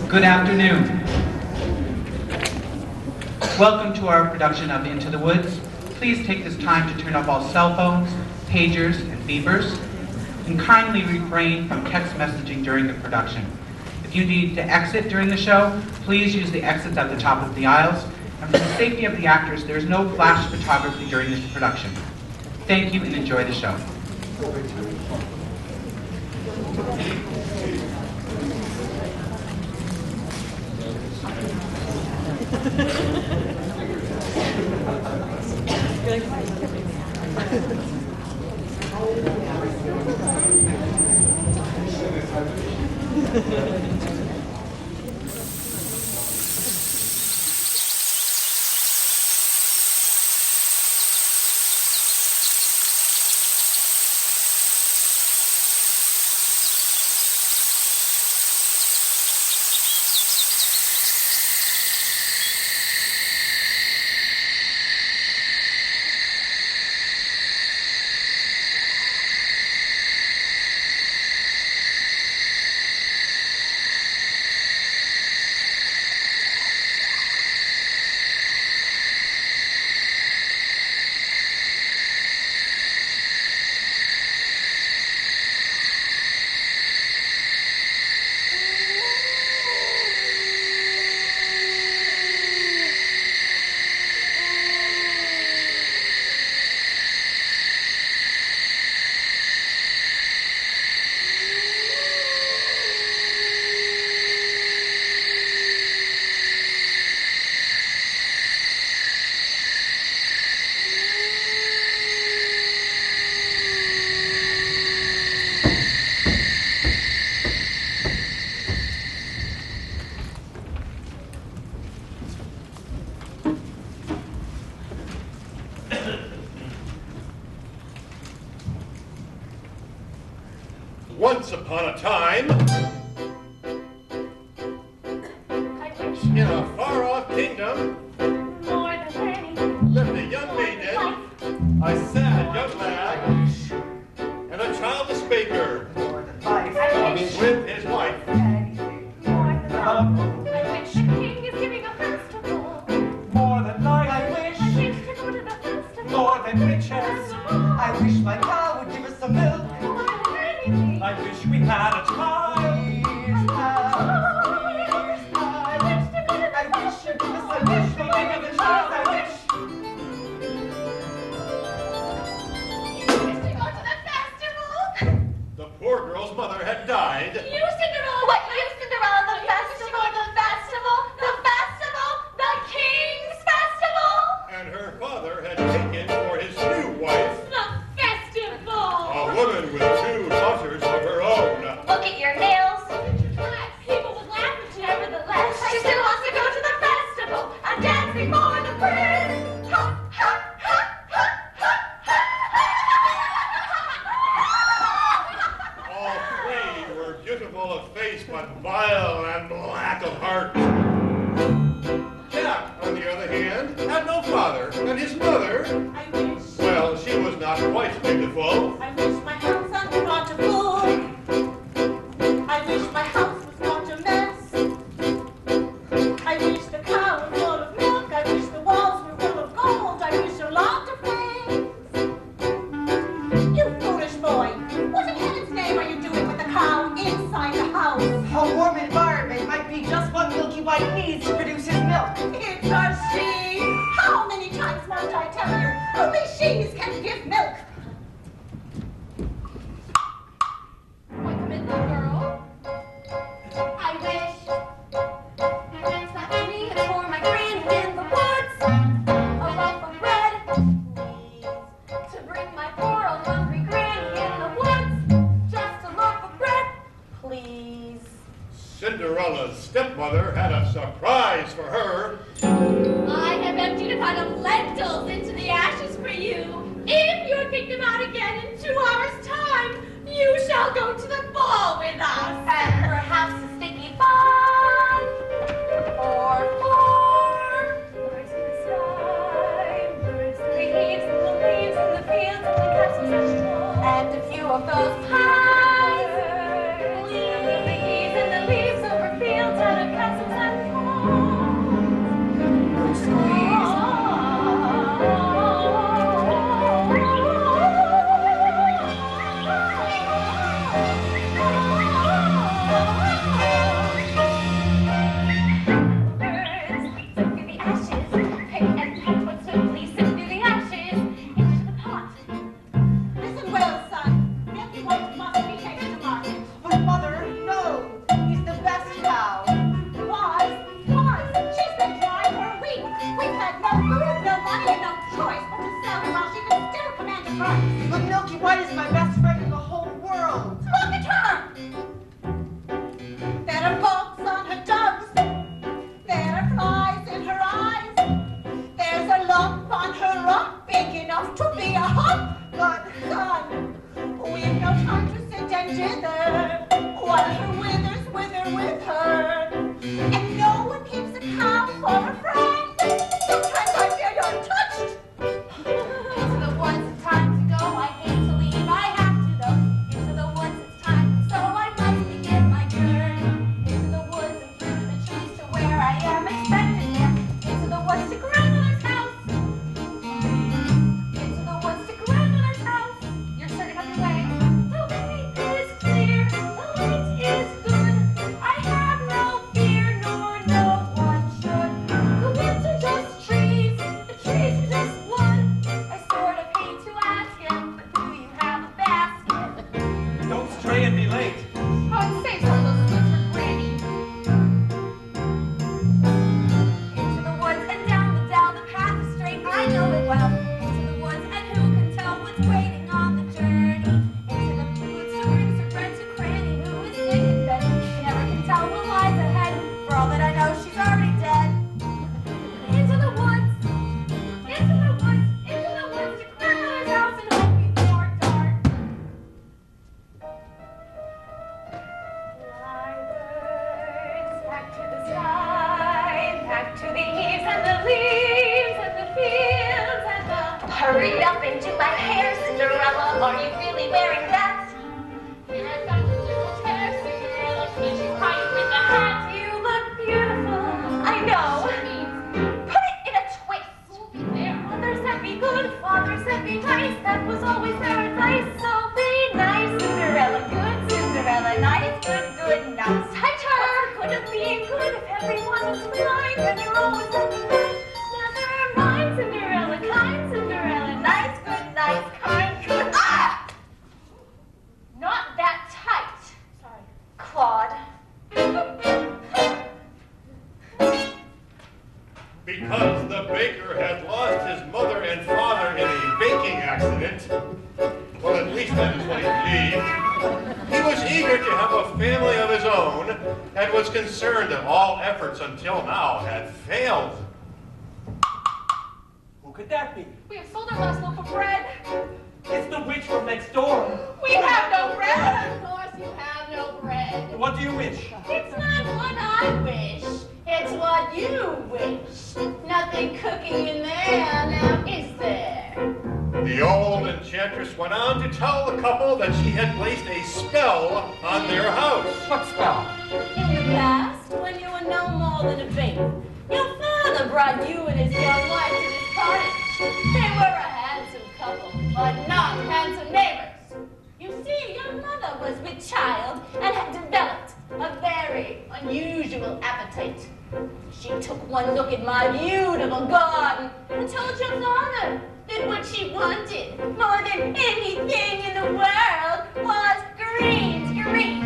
Good afternoon. Welcome to our production of Into the Woods. Please take this time to turn off all cell phones, pagers, and beepers, and kindly refrain from text messaging during the production. If you need to exit during the show, please use the exits at the top of the aisles. And for the safety of the actors, there is no flash photography during this production. Thank you and enjoy the show. Once upon a time, in a far-off kingdom, lived a young maiden, a sad young lad, and a childless baker with his wife. I wish the king is giving a festival. More than life, I wish my king to go to the festival. more than riches. I wish my cow would give us some milk. More than anything. I wish we had a child. I wish you'd give us a wish bigger than yours. I wish. You wish to go to the festival? The poor girl's mother had died, You, Cinderella? What, you, Cinderella? The festival, the festival, the festival, the King's festival? and her father had taken for his new wife The festival! a woman with 2 daughters of her own. Look at your nails. People would laugh at you nevertheless. She still wants to go to the festival and dance before the prince. Ha, ha, ha, ha, ha, ha. All 3 were beautiful of face, but vile and black of heart. Jack, on the other hand, had no father, and his mother, I wish, well, she was not quite beautiful. I wish my house was not a fool. I wish my house was not a mess. I wish the cow was full of milk. I wish the walls were full of gold. I wish a lot of things. You foolish boy, what in heaven's name are you doing with the cow inside the house? A warm environment might be just what Milky White needs to produce his milk. It's a she. How many times must I tell you? Only she's can give milk. Welcome in, little girl. I wish that's not for me, it's for my granny in the woods. A loaf of bread, please, to bring my poor old hungry granny in the woods. Just a loaf of bread, please. Cinderella's stepmother had a surprise for her. I have emptied a pot of lentils into the ashes for you. If you pick them out again in 2 hours' time, you shall go to the ball with us. And perhaps a sticky bun. Or birds in the sky, birds in the leaves, and the leaves in the fields, and the castles are strong. And a few of those pies, leaves and the leaves over fields and a Hurry up and do my hair, Cinderella. Are you really wearing that? Here comes the little hair, Cinderella. Can you hide with the hat? You look beautiful. I know. Put it in a twist. Mother said be good, father said be nice. That was always their advice. So be nice, Cinderella. Good, Cinderella. Nice, good, nice. Tighter. Could it be good if everyone was blind? Then you're always looking good. Never mind, Cinderella. Kind, Cinderella. Nice, kind, good. Ah! Not that tight. Sorry. Claude. Because the baker had lost his mother and father in a baking accident, well, at least that is what he believed, he was eager to have a family of his own and was concerned that all efforts until now had failed. Who could that be? We have sold our last loaf of bread. It's the witch from next door. We have no bread. Of course you have no bread. What do you wish? It's not what I wish. It's what you wish. Nothing cooking in there now, is there? The old enchantress went on to tell the couple that she had placed a spell on their house. What spell? In the past, when you were no more than a baby, your father brought you and his young wife to this cottage. They were a handsome couple, but not handsome neighbors. You see, your mother was with child and had developed a very unusual appetite. She took one look at my beautiful garden and told your father that what she wanted more than anything in the world was greens,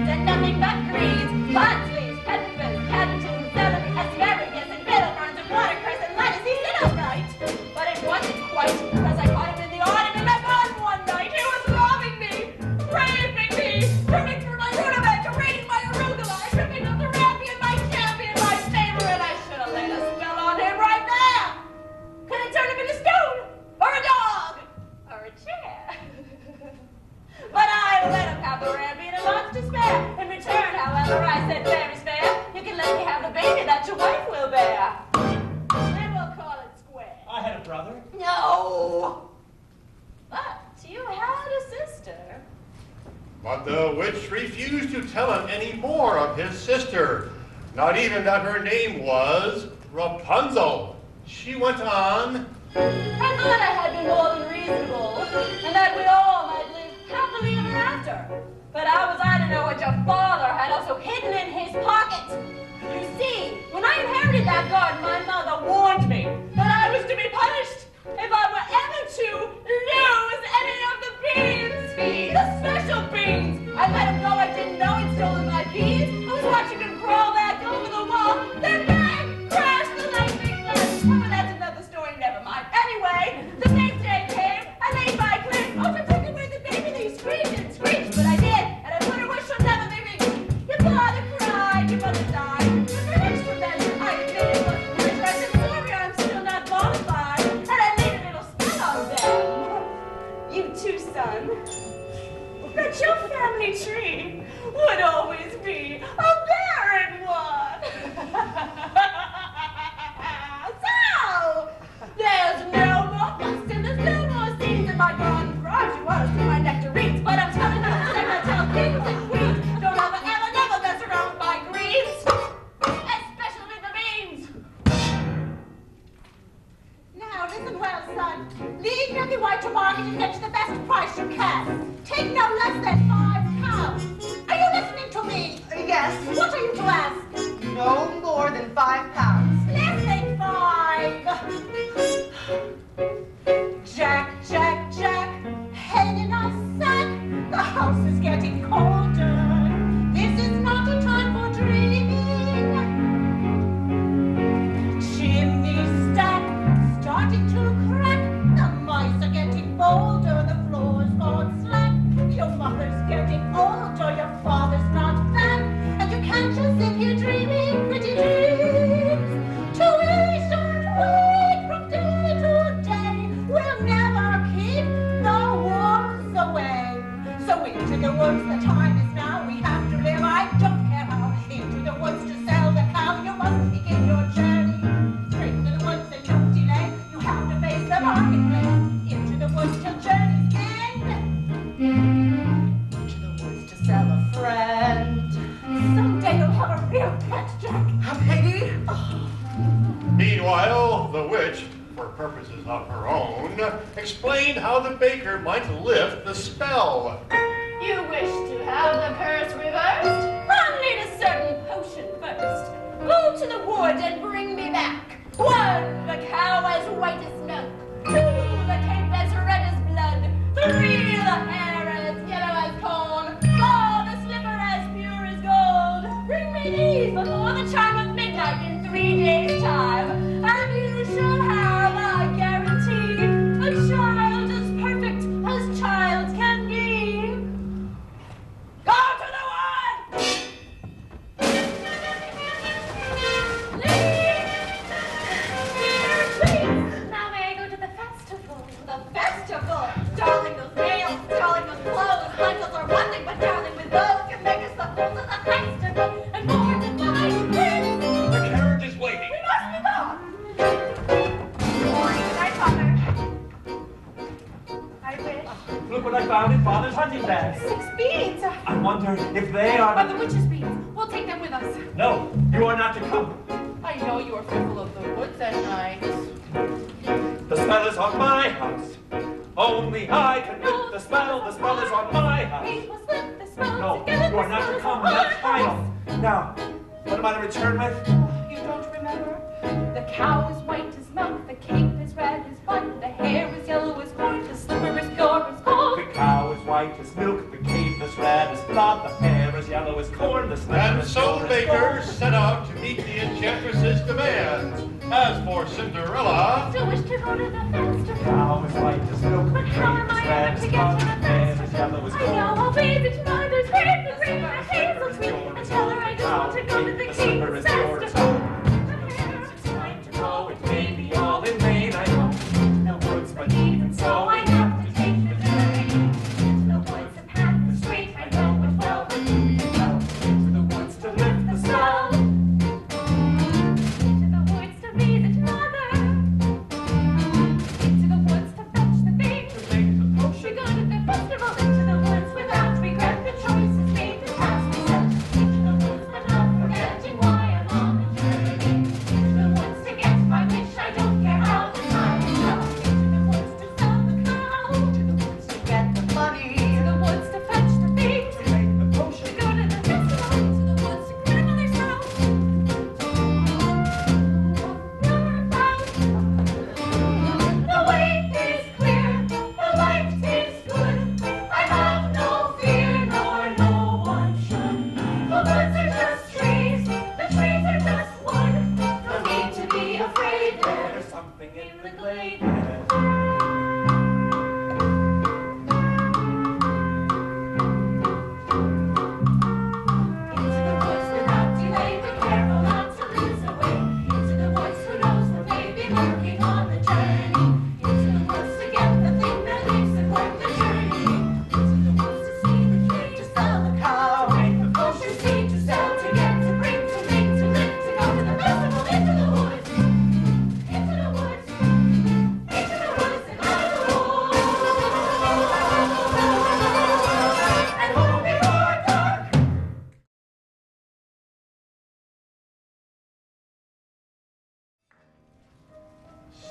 and nothing but greens. Parsley, peppers, cabbages, celery, asparagus, and bellowburns, and watercress, and lettuce. He said all right, but it wasn't quite because I caught him in the autumn in my garden one night. He was robbing me, raping me, tripping through my rutabaga, raiding my arugula, tripping up the rampion, my champion, my favorite. I should have laid a spell on him right there. Could have turned him into stone, or a dog, or a chair. But I let him have the rampion and lots to spare. In return, however, I said, fair is fair. You can let me have the baby that your wife will bear. Then we'll call it square. I had a brother. No. But you had a sister. But the witch refused to tell him any more of his sister, not even that her name was Rapunzel. She went on. I thought I had been more than reasonable, and that we all might live happily ever after. But how was I to know what your father had also hidden in his pocket? You see, when I inherited that garden, my mother warned me that I was to be punished if I were ever to lose any of the beans. The special beans. I let him know I didn't know he'd stolen my beans. I was watching him crawl back over the wall. Then bang! Crashed the lightning flash. Oh, that's another story. Never mind. Anyway, the next day came, and they my claim. Oh, to take away the baby, they screamed and screeched, but I did, and I put her wish she'll never be reached. Your father cried, your mother died, but for an extra measure, I admit it was purposes of her own, explained how the baker might lift the spell. You wish to have the curse reversed? I'll need a certain potion first. Go to the wood and bring me back. 1, the cow as white as milk. 2, the cape as red as blood. 3, the hair as yellow as corn. 4, the slipper as pure as gold. Bring me these before the chime of midnight in 3 days' time, and you shall have, I guarantee, a child as perfect as child can be. Go to the wood! Please, now may I go to the festival? The festival? Darling, those nails, darling, those clothes, bundles are one thing, but darling, with those can make us the fools of the festival, and more than mine, prince. The carriage is waiting. We must be gone. Good night, Father. I wish. Look what I found in Father's hunting bag. 6 beads. I wonder if they are The witch's beads. We'll take them with us. No, you are not to come. I know you are fearful of the woods at night. The spell is on my house. Only I can lift the spell. The spell is on my house. We must lift the spell No, together. you are not to come. That's final. Now, what am I to return with? You don't remember? The cow is white as milk, the cape is red as blood, the hair is yellow as corn, the slipper is pure as gold. The cow is white as milk, the cape is red as blood, the hair is yellow as corn, the slipper And is so pure the as baker gold. set out to meet the enchantress's demands. As for Cinderella, Still wish to go to the The festival. cow is white as milk, the But how am cape is I red ever as to blood, get to the the hair is festival? yellow as I know gold. I'll bathe each mother's grave, the green, the hazel tree, and tell her I don't want to go to the slipper king's is pure as festival. gold. It's time to go, it may be all in vain, I know. No woods, but even so, I have to take the journey. The woods, the path, the street, I know it well, but you can go. To the woods to lift the spell. Into the woods to be the mother. Into the woods to fetch the things. To make the We potion. go to the festival, into the woods without regret. The choice is made, the task is set. Into the woods, but not forgetting why I'm on the journey. Into the woods to get my wish, I don't care how the time will go. Into the woods to sell the cow. To the woods to get the money. Into the woods to fetch the things. To make the To potion. go to the festival, into the woods to cradle yourself. The way is clear, the light is good. I have no fear, nor no one should. The woods are just trees, the trees are just wood. No need to be afraid, There's there's something in in the the glade. glade. Into the woods without delay, be careful not to lose the way. Into the woods, who knows what may be lurking on the journey. Into the woods to get the thing that makes it worth the journey. Into the woods to see the tree, to sell the cow, to make the potion, seed to sell, to get, to bring, to make, to live, to go to the festival. Into the woods, into the woods, into the woods, and out of the woods. And home before dark.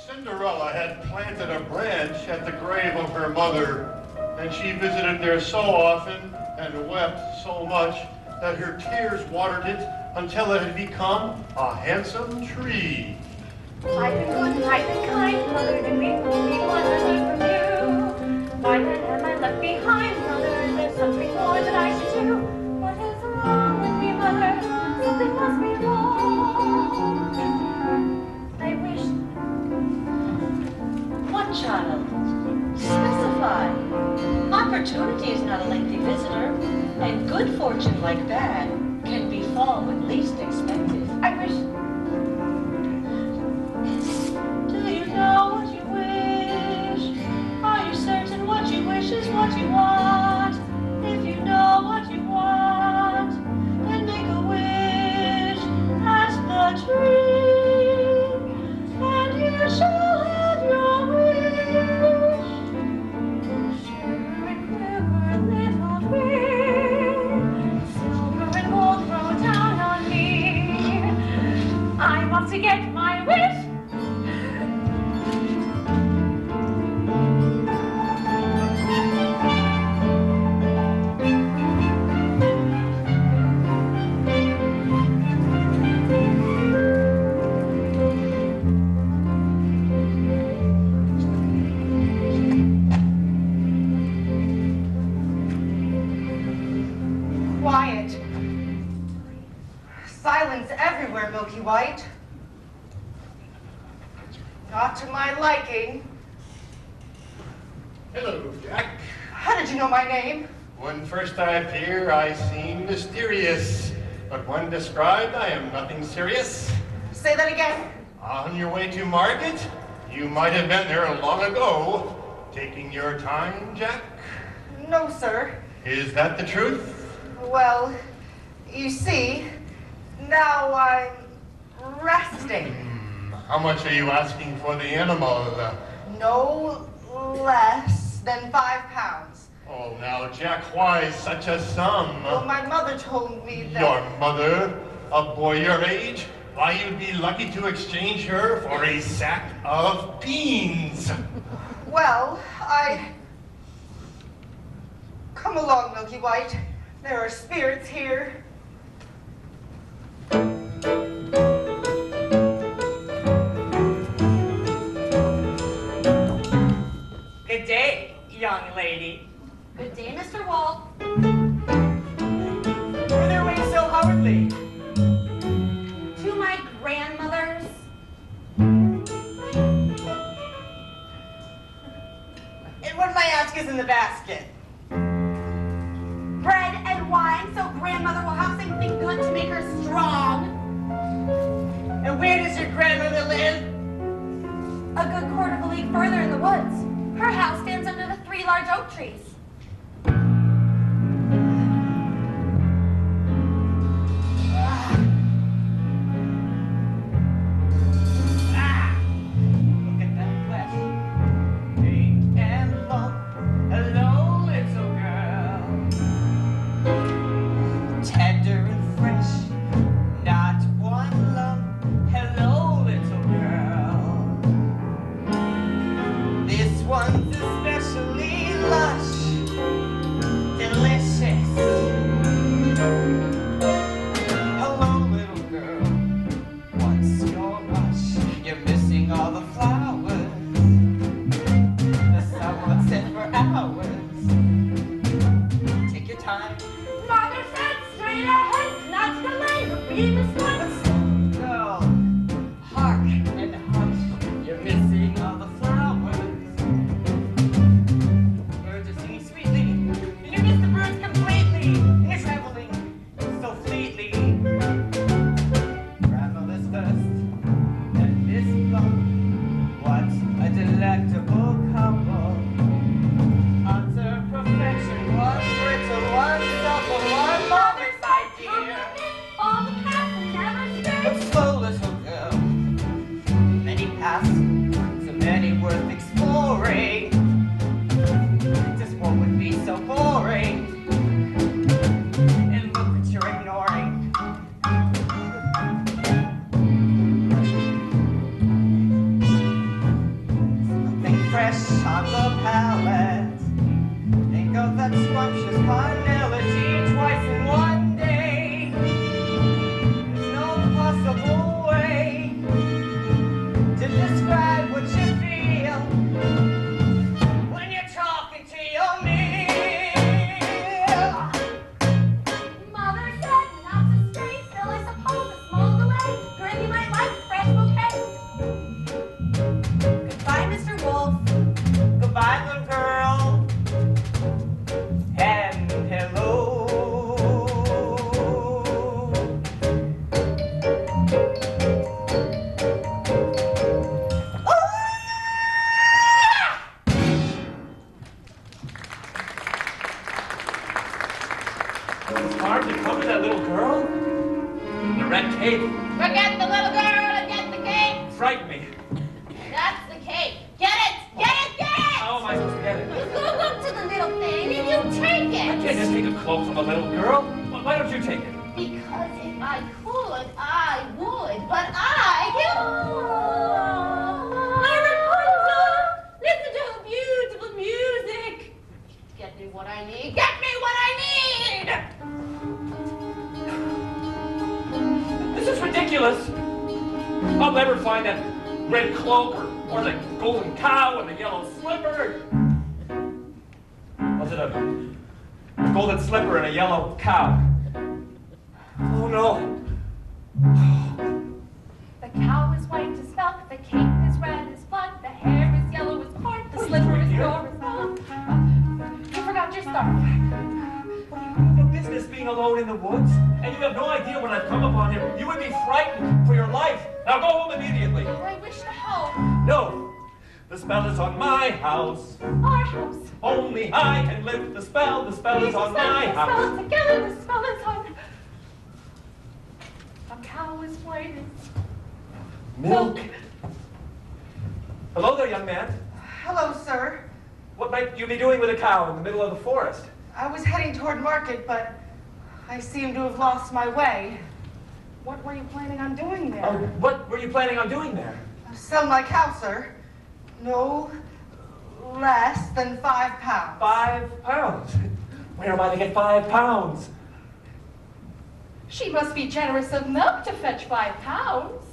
Cinderella had planted a branch at the grave of her mother, and she visited there so often and wept so much that her tears watered it until it had become a handsome tree. I've been good and I've been kind, mother, to me what I need from you. Why then am I left behind, mother? There's something more that I should do. What is wrong with me, mother? Something must be wrong. I wish. What child? Specify. Opportunity is not a lengthy visitor, and good fortune like that can befall when least expected. I wish. Do you know what you wish? Are you certain what you wish is what you want? If you know what you want, then make a wish. Ask the tree, and you shall have your wish. Shiver and quiver, little tree. Silver and gold throw down on me. I'm off to get my wish. islands everywhere, Milky White. Not to my liking. Hello, Jack. How did you know my name? When first I appear, I seem mysterious. But when described, I am nothing serious. Say that again. On your way to market? You might have been there long ago. Taking your time, Jack? No, sir. Is that the truth? Well, you see, now I'm resting. How much are you asking for the animal? No less than 5 pounds. Oh, now, Jack, why such a sum? Well, my mother told me that... Your mother? A boy your age? Why, you'd be lucky to exchange her for a sack of beans. Well, Come along, Milky White. There are spirits here. Good day, young lady. Good day, Mr. Wolf. Were their ways so hurriedly? To my grandmother's. And what may I ask is in the basket? Bread and wine, so grandmother will have something good to make her strong. And where does your grandmother live? A good quarter of a league further in the woods. Her house stands under the 3 large oak trees. Look at that flesh. Pink and plump. Hello, little girl. Tender and fresh. Not one lump. Hello, little girl. This one's especially lush. Delicious. Hello, little girl. What's your rush? You're missing all the flowers. The someone said for hours. Take your time. Mother said straight ahead, not to delay, repeat this once. Girl, hark and hush. You're missing all the flowers. Birds are singing sweetly. You miss the birds completely. You're traveling so fleetly. Grandmother's first, and this lump. What a delectable couple. Utter perfection, one brittle, one supple, one mother's side dear. All the past will never stay. But slow, little girl. Many paths, so many worth exploring. Just what would be so boring? And look what you're ignoring. Something fresh on the palate. Think of that scrumptious carnality twice in one day. There's no possible way to describe what you feel when you're talking to your meal. Mother said not to stay, still I suppose a small delay. Granny might like a fresh bouquet. Goodbye, Mr. Wolf. Goodbye, little girl. And hello. It's hard to come to that little girl. The red cape Forget the little girl and get the cake. frightened me. That's the cake. Get it! Get it! Get it! How am I supposed to get it? You go up to the little thing and you take I can't it. just take a cloak from a little girl. Why don't you take it? Because if I could, I would. But I Rapunzel, listen to her beautiful music. Get me what I need. Get me what I need. This is ridiculous. I'll never find that red cloak or the golden cow and the yellow slipper. Was it a golden slipper and a yellow cow? Oh no. The cow is white as milk, the cape is red as blood, the hair is yellow as corn, the slipper is pure as gold. You forgot your scarf. What do you have a business being alone in the woods? And you have no idea what I've come upon here. You would be frightened for your life. Now go home immediately. I wish to help. No. The spell is on my house. Our house. Only I can lift the spell. The spell is on my house. The spell together, the spell is on. A cow is white as Milk. Hello there, young man. Hello, sir. What might you be doing with a cow in the middle of the forest? I was heading toward market, but I seem to have lost my way. What were you planning on doing there? Oh, what were you planning on doing there? Sell my cow, sir. No less than 5 pounds. 5 pounds? Where am I to get 5 pounds? She must be generous of milk to fetch 5 pounds.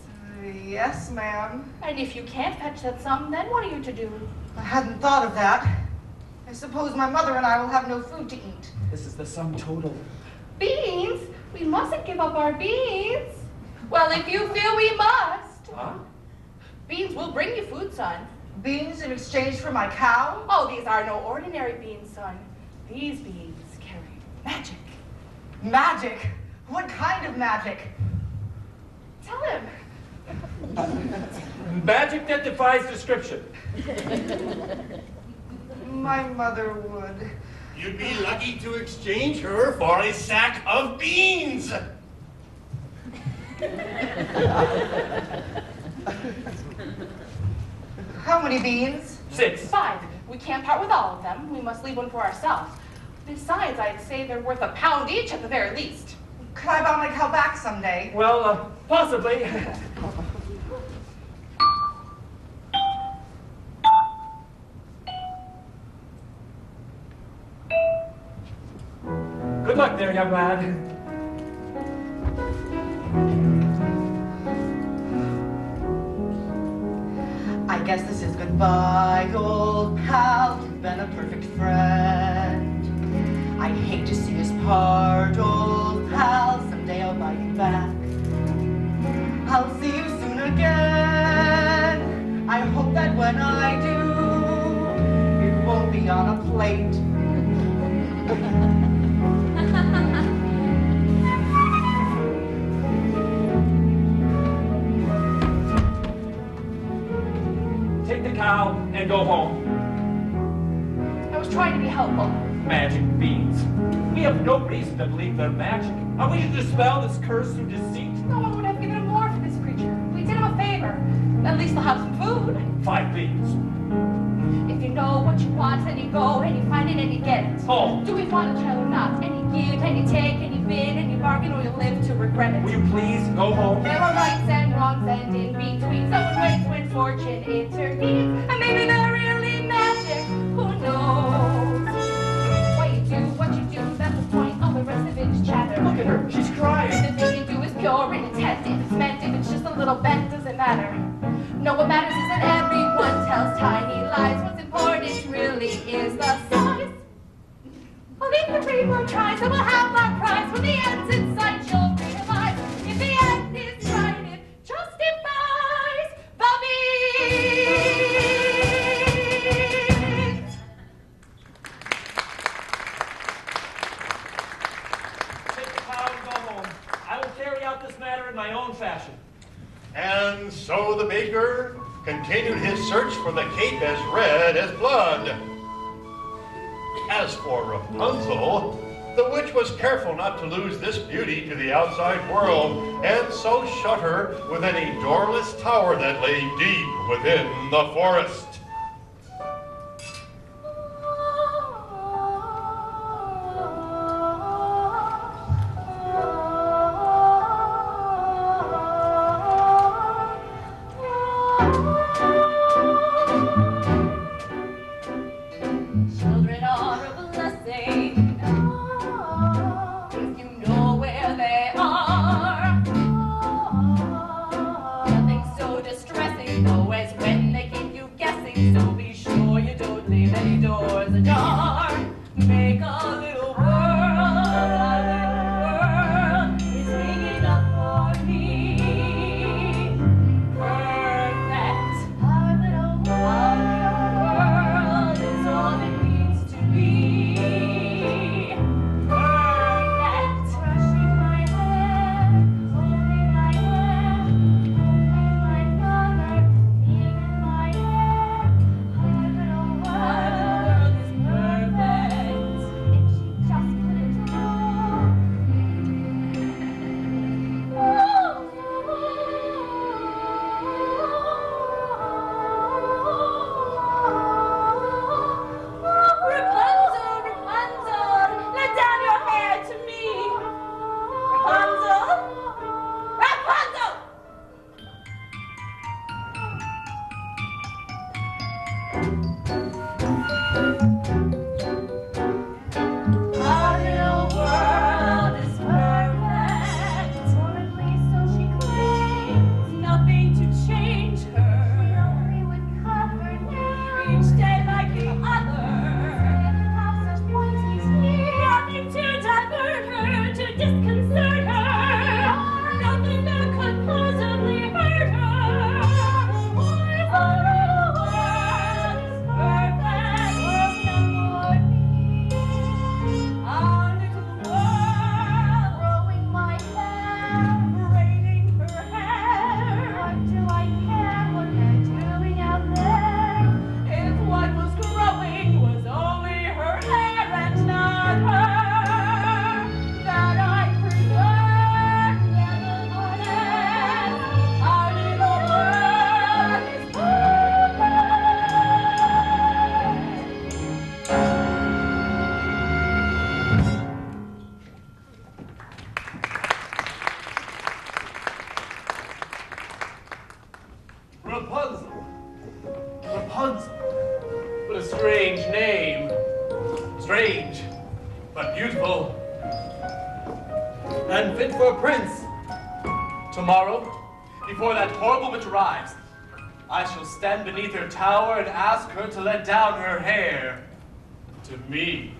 Yes, ma'am. And if you can't fetch that sum, then what are you to do? I hadn't thought of that. I suppose my mother and I will have no food to eat. This is the sum total. Beans? We mustn't give up our beans. Well, if you feel we must. Huh? Beans will bring you food, son. Beans in exchange for my cow? Oh, these are no ordinary beans, son. These beans carry magic. Magic? What kind of magic? Tell him. Magic that defies description. My mother would. You'd be lucky to exchange her for a sack of beans. How many beans? 6. 5. We can't part with all of them. We must leave one for ourselves. Besides, I'd say they're worth a pound each at the very least. Could I buy my cow back someday? Well, possibly. Good luck there, young lad. I guess this is goodbye, old pal. You've been a perfect friend. I hate to see us part, old pal. Someday I'll buy you back. I'll see you soon again. I hope that when I do, it won't be on a plate. Take the cow and go home. I was trying to be helpful. Magic beans. We have no reason to believe they're magic. Are we to dispel this curse through deceit? No one would have given him more for this creature. We did him a favor. At least they'll have some food. 5 beans. If you know what you want, then you go and you find it and you get it. Oh. Do we want each other or not? And you give and you take and you bid and you bargain or you live to regret it. Will you please go home? There are rights and wrongs and in between. Someone waits when fortune intervenes. And maybe they're really magic. Who knows? Why you do what you do, that's the point. All the rest of it is chatter. Look at her. She's crying. The thing you do is pure in intent. If it's meant, if it's just a little bent, doesn't matter. No, what matters is that everyone tells tiny lies. What's important really is the size. Well, if the rainbow tries, then we'll have our prize. When the end's in sight, you'll realize. If the end is right, it justifies the means. Take the cow and go home. I will carry out this matter in my own fashion. And so the baker continued his search for the cape as red as blood. As for Rapunzel, the witch was careful not to lose this beauty to the outside world, and so shut her within a doorless tower that lay deep within the forest. Children are a blessing. If you know where they are. Nothing so distressing though as when they keep you guessing. Rapunzel. Rapunzel. What a strange name. Strange, but beautiful. And fit for a prince. Tomorrow, before that horrible witch arrives, I shall stand beneath her tower and ask her to let down her hair to me.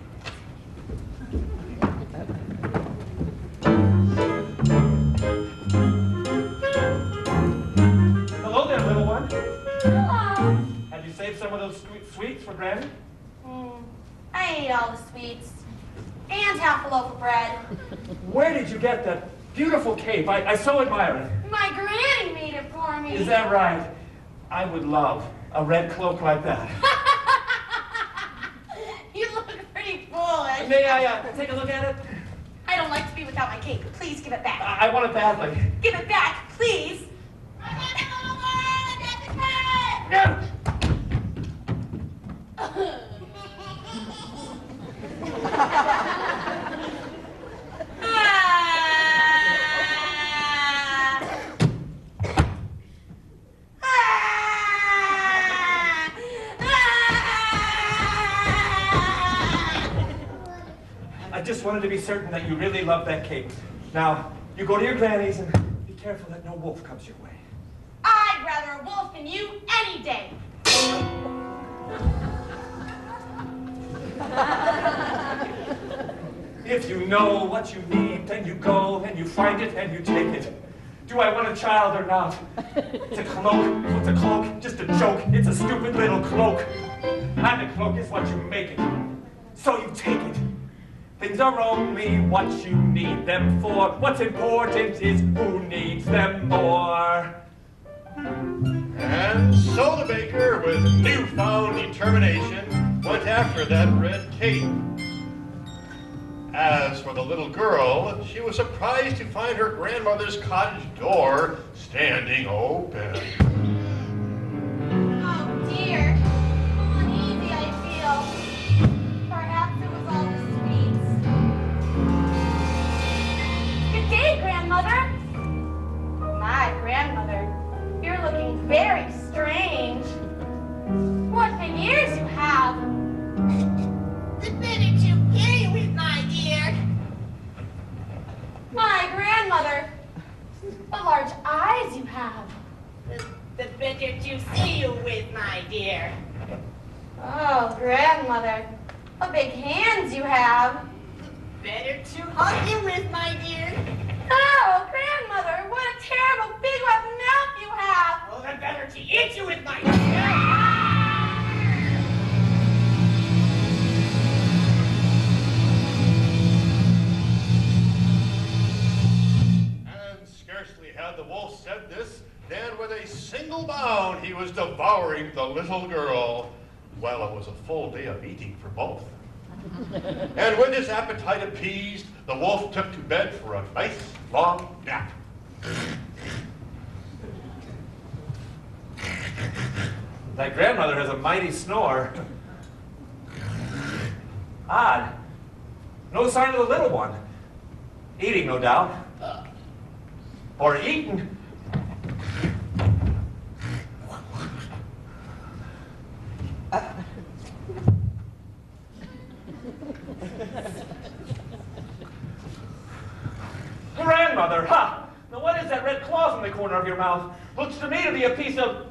Hello there, little one. Hello. Have you saved some of those sweets for Granny? I ate all the sweets. And half a loaf of bread. Where did you get that beautiful cape? I so admire it. My granny made it for me. Is that right? I would love a red cloak like that. You look pretty foolish. May I take a look at it? I don't like to be without my cape. Please give it back. I want it badly. Give it back, please. No! I just wanted to be certain that you really love that cape. Now, you go to your granny's and be careful that no wolf comes your way. I'd rather a wolf than you any day. If you know what you need, then you go and you find it and you take it. Do I want a child or not? It's a cloak. What's a cloak? Just a joke. It's a stupid little cloak. And a cloak is what you make it. So you take it. Things are only what you need them for. What's important is who needs them more. And so the baker, with newfound determination, went after that red cape. As for the little girl, she was surprised to find her grandmother's cottage door standing open. Oh dear. How uneasy I feel. Perhaps it was all the sweets. Good day, grandmother. My grandmother, you're looking very strange. What big ears you have. The better to carry with, my dear. My grandmother, what large eyes you have. The better to see you with, my dear. Oh, grandmother, what big hands you have. Better to hug you with, my dear. Oh, grandmother, what a terrible big wet mouth you have. Well, then better to eat you with, my dear. Scarcely had the wolf said this, then with a single bound he was devouring the little girl. Well, it was a full day of eating for both. And with his appetite appeased, the wolf took to bed for a nice long nap. That grandmother has a mighty snore. Odd. No sign of the little one. Eating, no doubt. Or eaten. Grandmother, ha! Now what is that red cloth in the corner of your mouth? Looks to me to be a piece of...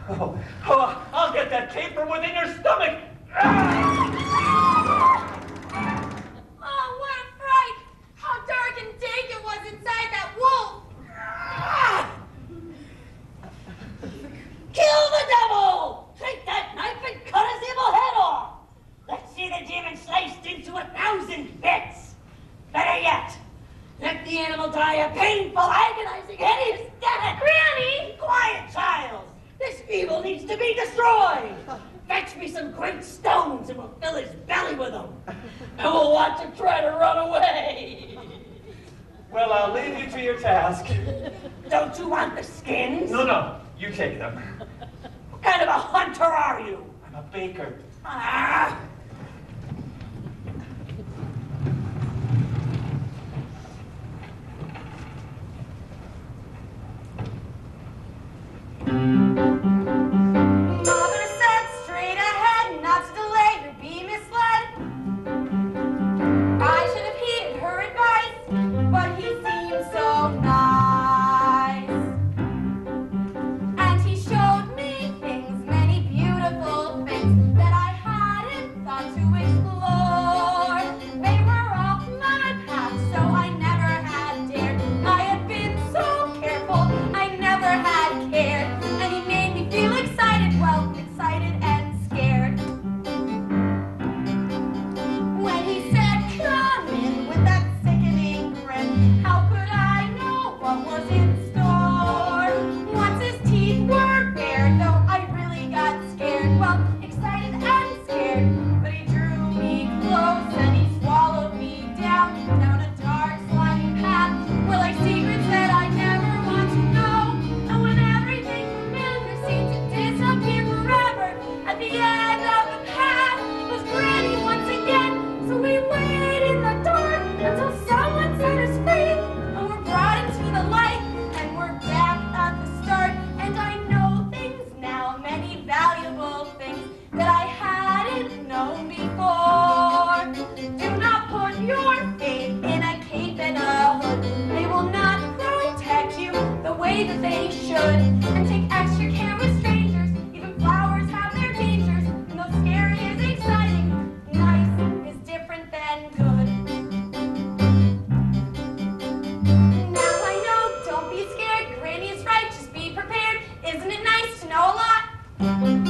Oh, I'll get that cape from within your stomach! Oh, what a fright! How dark and dank it was inside that wolf! Kill the devil! Take that knife and cut his evil head off! Let's see the demon sliced into 1,000 bits! Better yet, let the animal die a painful, agonizing, hideous death! Granny! Quiet, child! This evil needs to be destroyed! Fetch me some great stones and we'll fill his belly with them! And we'll watch him try to run away! Well, I'll leave you to your task. Don't you want the skins? No, you take them. What kind of a hunter are you? I'm a baker. Ah! you should. And take extra care with strangers. Even flowers have their dangers. And though scary is exciting, nice is different than good. Now I know, don't be scared. Granny is right, just be prepared. Isn't it nice to know a lot? And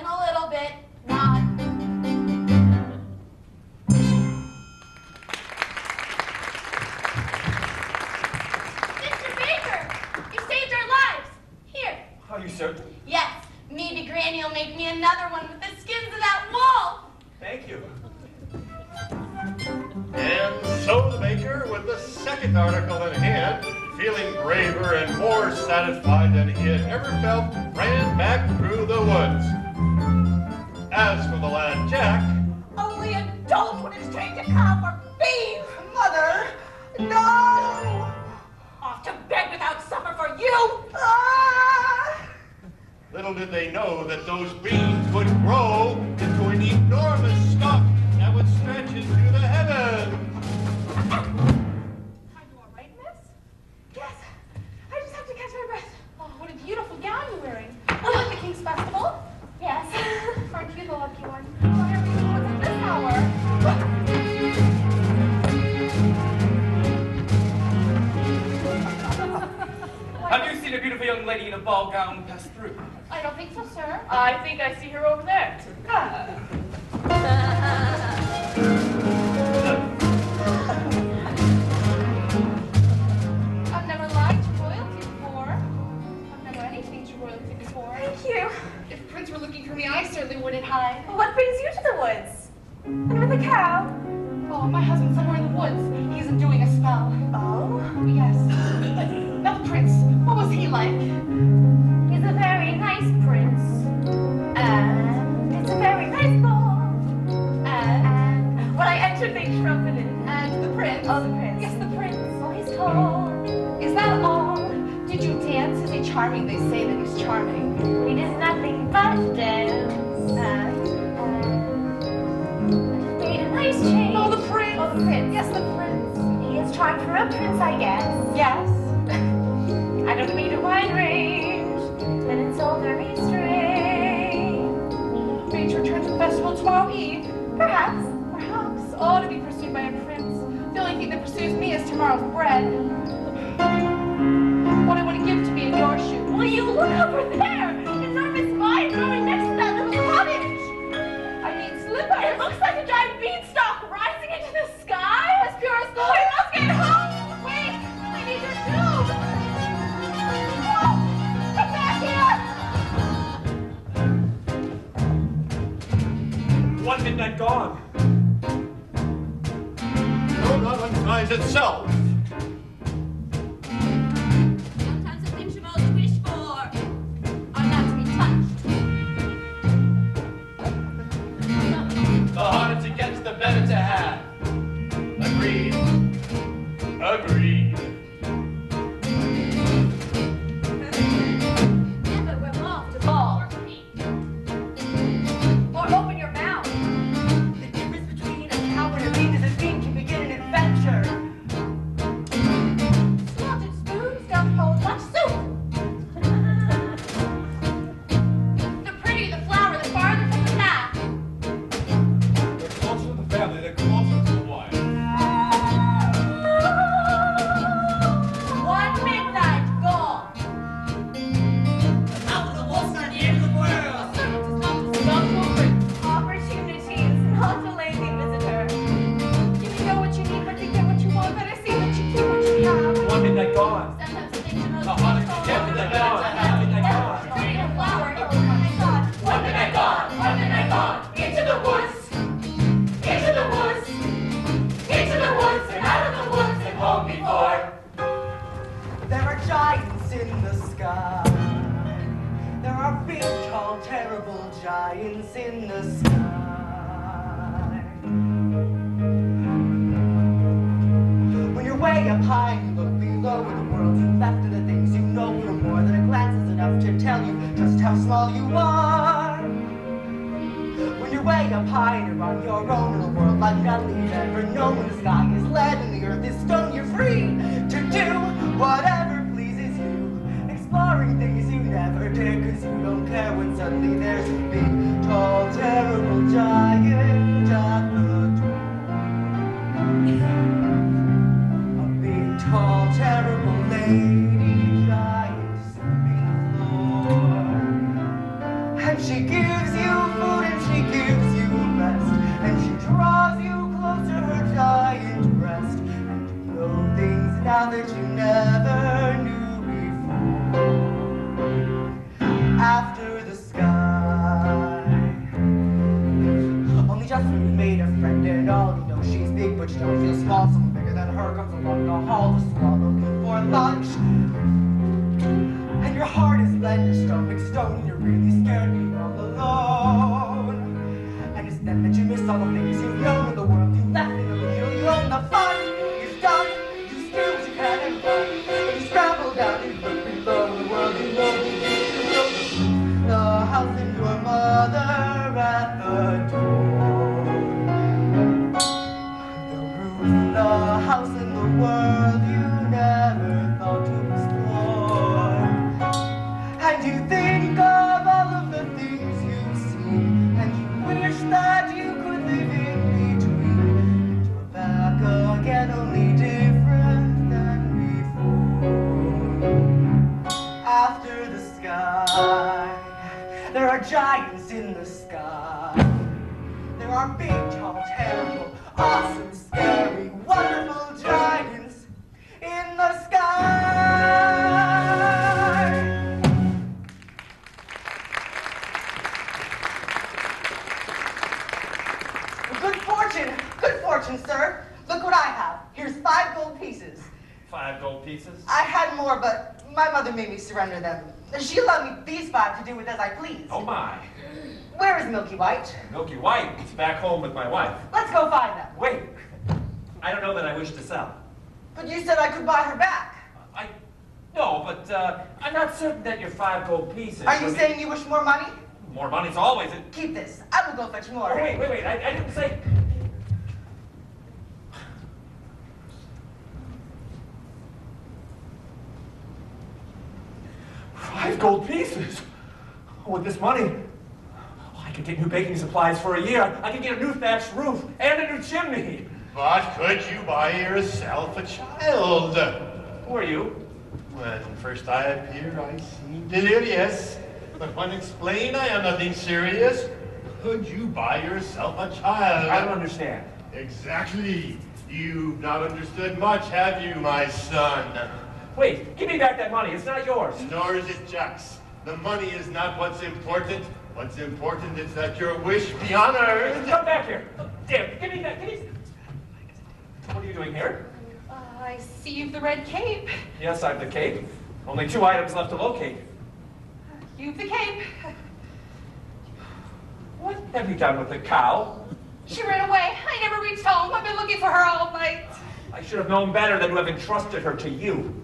a little bit not. Mr. Baker, you saved our lives. Here. Are you certain? Yes, maybe Granny will make me another one with the skins of that wall. Thank you. And so the baker, with the second article in hand, feeling braver and more satisfied than he had ever felt, ran back through the woods. As for the lad Jack, Only adults would exchange a cow for beef. Mother, no! Off to bed without supper for you. Ah! little did they know that those beans would grow into an enormous stalk that would stretch into the heavens. Are you all right, miss? Yes. I just have to catch my breath. Oh, what a beautiful gown you're wearing. Oh, at the King's Festival? Yes. Aren't you the lucky one? Oh, everything was at this hour. Have you seen a beautiful young lady in a ball gown pass through? I don't think so, sir. I think I see her over there. I've never lied to royalty before. I've never anything to royalty before. Thank you. If Prince were looking for me, I certainly wouldn't hide. What brings you to the woods? And with a cow? Oh, my husband's somewhere in the woods. He's doing a spell. Oh? Yes. Now, the Prince, what was he like? He's a very nice prince. And it's a very nice ball. And when I entered, they trumpeted. And the Prince? Oh, the prince. Yes, the Prince. Oh, he's tall. Is that all? Did you dance? Is he charming? They say that he's charming. He did nothing but dance. And made a nice change. Oh, the Prince. Oh, the prince. Yes, the Prince. He is charmed for a prince, I guess. Yes. I don't mean a wide range, and it's all very strange. May to return to the festival tomorrow eve. Perhaps. Perhaps. Oh, to be pursued by a prince. The only thing that pursues me is tomorrow's bread. What I want to give to be in your shoes. Will you look over there? It's our Miss Mine growing next to that little cottage. I need slippers. It looks like a giant beanstalk rising into the sky. As pure as gold. We must get home. Wait, I need your shoes. Oh, come back here. One midnight gone. no, not unkind itself. Sometimes the things you most wish for are not to be touched. The harder to get, the better to have. Agreed. Agreed. Never whip off to ball. Or open your mouth. The difference between a cow and a bean is a bean can begin an adventure. Slotted spoons don't hold much soup. The prettier the flower, the farther from the path. The closer to the family, the closer to the wife. One midnight gone. How the wolves are the end of the world. Servant is not to stop moving. Opportunities, not a lazy visitor. You may know what you need, but you get what you want. Better see what you keep, what you have. One midnight gone. Sometimes the things you most The harder to get, the better to have. Midnight gone. The prettier the flower, oh my God. One midnight gone, one midnight gone. Into the woods, into the woods, into the woods, and out of the woods and home before. There are giants in the sky. There are big, tall, terrible giants in the sky. When you're way up high and you look below at the world you left and the things you know no more than a glance is enough to tell you just how small you are. When you're way up high and you're on your own in a world like nothing you've ever known, when the sky is lead and the earth is stone, you're free to do whatever pleases care when suddenly there's a big, tall, terrible giant at the door. A big, tall, terrible lady giant sweeping the floor. And she gives you food and she gives you rest, and she draws you close to her giant breast, and you know things now that you never knew before. After the sky, only just when you made a friend and all, you know she's big but you don't feel small. Someone bigger than her comes along the hall to swallow you for lunch. And your heart is lead, your stomach's stone, and you're really scared being all alone. And it's then that you miss all the things you've known in the world. You left in the middle, you own the fun. You're done, you steal what you can and run. And you scramble down, you look below the world you know. The house and your mother at the door. The roof, the house and the world you never thought to explore. And you think of all of the things you've seen, and you wish that you could live in between. And you're back again, only different than before. After the sky, there are giants in the sky. There are big, tall, terrible, awesome, scary, wonderful giants in the sky. Good fortune, sir. Look what I have. Here's 5 gold pieces. 5 gold pieces? I had more, but my mother made me surrender them. She allowed me these 5 to do with as I please. Oh my. Where is Milky White? Milky White? It's back home with my wife. Let's go find them. Wait. I don't know that I wish to sell. But you said I could buy her back. No, but I'm not certain that your 5 gold pieces... Are you saying you wish more money? More money's always... Keep this. I will go fetch more. Oh, wait. I didn't say... 5 gold pieces? With this money, I could get new baking supplies for a year. I could get a new thatched roof and a new chimney. But could you buy yourself a child? Who are you? When first I appear, I seem delirious. But when explained, I am nothing serious. Could you buy yourself a child? I don't understand. Exactly. You've not understood much, have you, my son? Wait, give me back that money. It's not yours. Nor is it Jack's. The money is not what's important. What's important is that your wish be honored. Come back here. Damn, give me that. What are you doing here? I see you've the red cape. Yes, I've the cape. Only 2 items left to locate. You've the cape. What have you done with the cow? She ran away. I never reached home. I've been looking for her all night. I should have known better than to have entrusted her to you.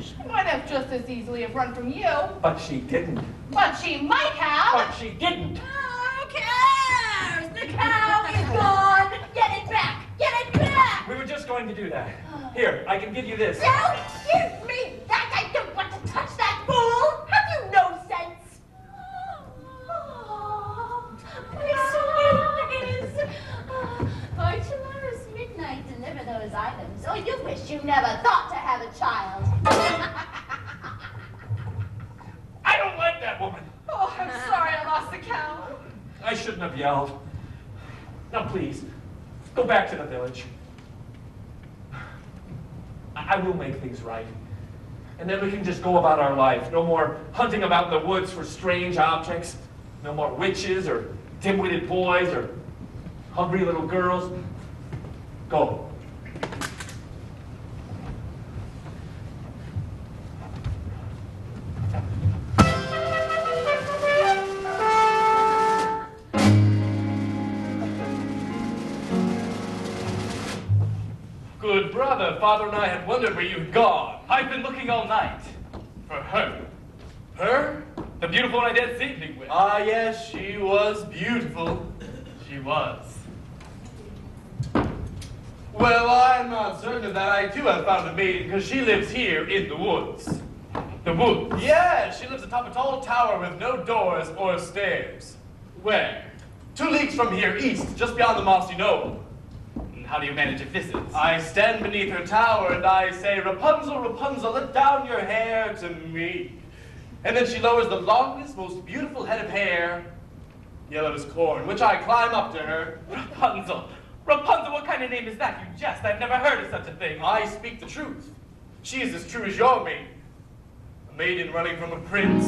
She might have just as easily have run from you. But she didn't. But she might have. But she didn't. Who cares? The cow is gone. Get it back. Get it back. We were just going to do that. Here, I can give you this. Don't give me that. I don't want to touch that fool. Have you no sense? Oh, my sweetness. For tomorrow's midnight, deliver those items. Oh, you wish you never thought to have a child. I don't like that woman. Oh, I'm sorry I lost the cow. I shouldn't have yelled. Now, please, go back to the village. I will make things right. And then we can just go about our life. No more hunting about in the woods for strange objects. No more witches or dim-witted boys or hungry little girls. Go. Good brother, Father and I had wondered where you'd gone. I've been looking all night. For her. Her? The beautiful one I danced this evening with. Ah, yes, she was beautiful. She was. Well, I'm not certain of that. I, too, have found a maiden, because she lives here in the woods. The woods. Yeah, she lives atop a tall tower with no doors or stairs. Where? 2 leagues from here, east, just beyond the mossy knoll. And how do you manage your visits? I stand beneath her tower and I say, Rapunzel, Rapunzel, let down your hair to me. And then she lowers the longest, most beautiful head of hair, yellow as corn, which I climb up to her. Rapunzel. Rapunzel, what kind of name is that? You jest. I've never heard of such a thing. I speak the truth. She is as true as your maiden. A maiden running from a prince.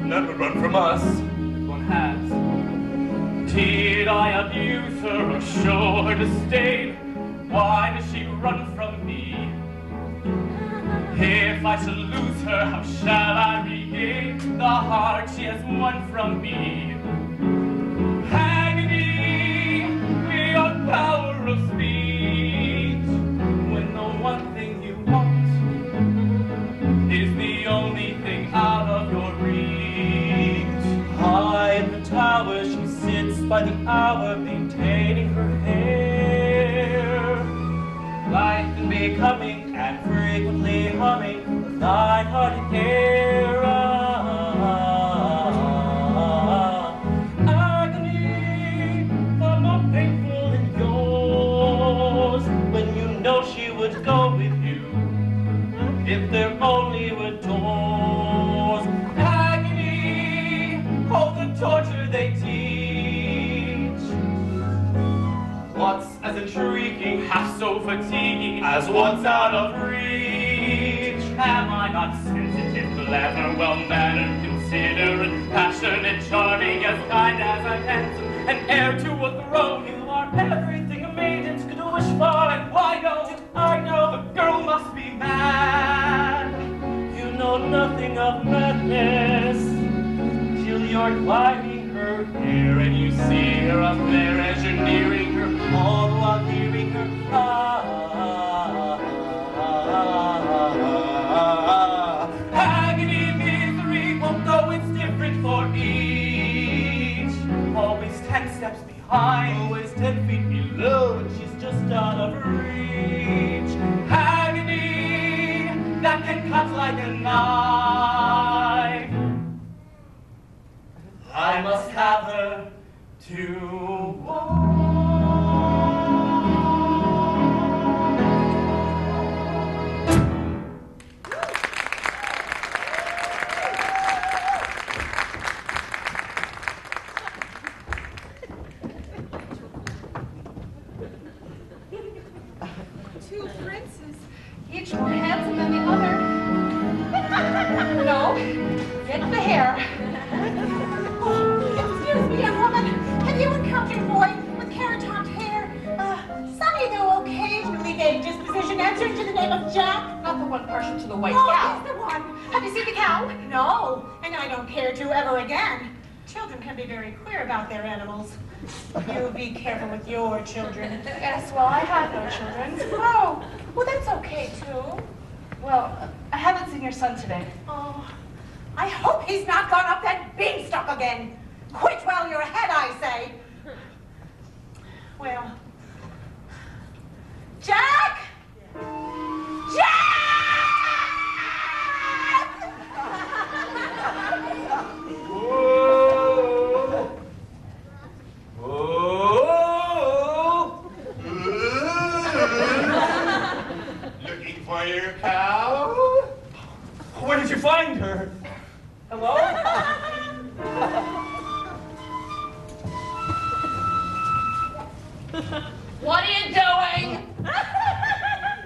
None would run from us. One has. Did I abuse her or show her disdain? Why does she run from me? If I should lose her, how shall I regain the heart she has won from me? Agony, beyond power of speech, when the one thing you want is the only thing out of your reach. High in the tower she sits by the hour, maintaining her hair. Light and becoming, and frequently humming the light-hearted air. Agony, far more painful than yours, when you know she would go with you, if there only were doors. Agony, oh the torture they teach. What's as intriguing, half so fatiguing, as what's out of reach? Am I not sensitive, clever, well-mannered, considerate, passionate, charming, as kind as I'm handsome, an heir to a throne? You are everything a maidens could wish for, and why don't I know the girl must be mad? You know nothing of madness till you're climbing her hair, and you see her up there as you're nearing her, all while hearing her agony, misery, although it's different for each. Always 10 steps behind, always 10 feet below, and she's just out of reach. Agony that can cut like a knife. I must have her to walk. Two princes, each more handsome than the other. No, get the hair. Excuse me, young woman. Have you encountered a boy with carrot-topped hair? Sunny, though occasionally vague disposition, answering to the name of Jack? Not the one partial to the white Oh, cow. he's the one. Have you seen the cow? No, and I don't care to ever again. Children can be very queer about their animals. You be careful with your children. Yes, well, I have no children. Oh, well, that's okay, too. Well, I haven't seen your son today. Oh, I hope he's not gone up that beanstalk again. Quit while you're ahead, I say. Well, Jack! Jack! Whoa! Looking for your cow? Where did you find her? Hello? What are you doing?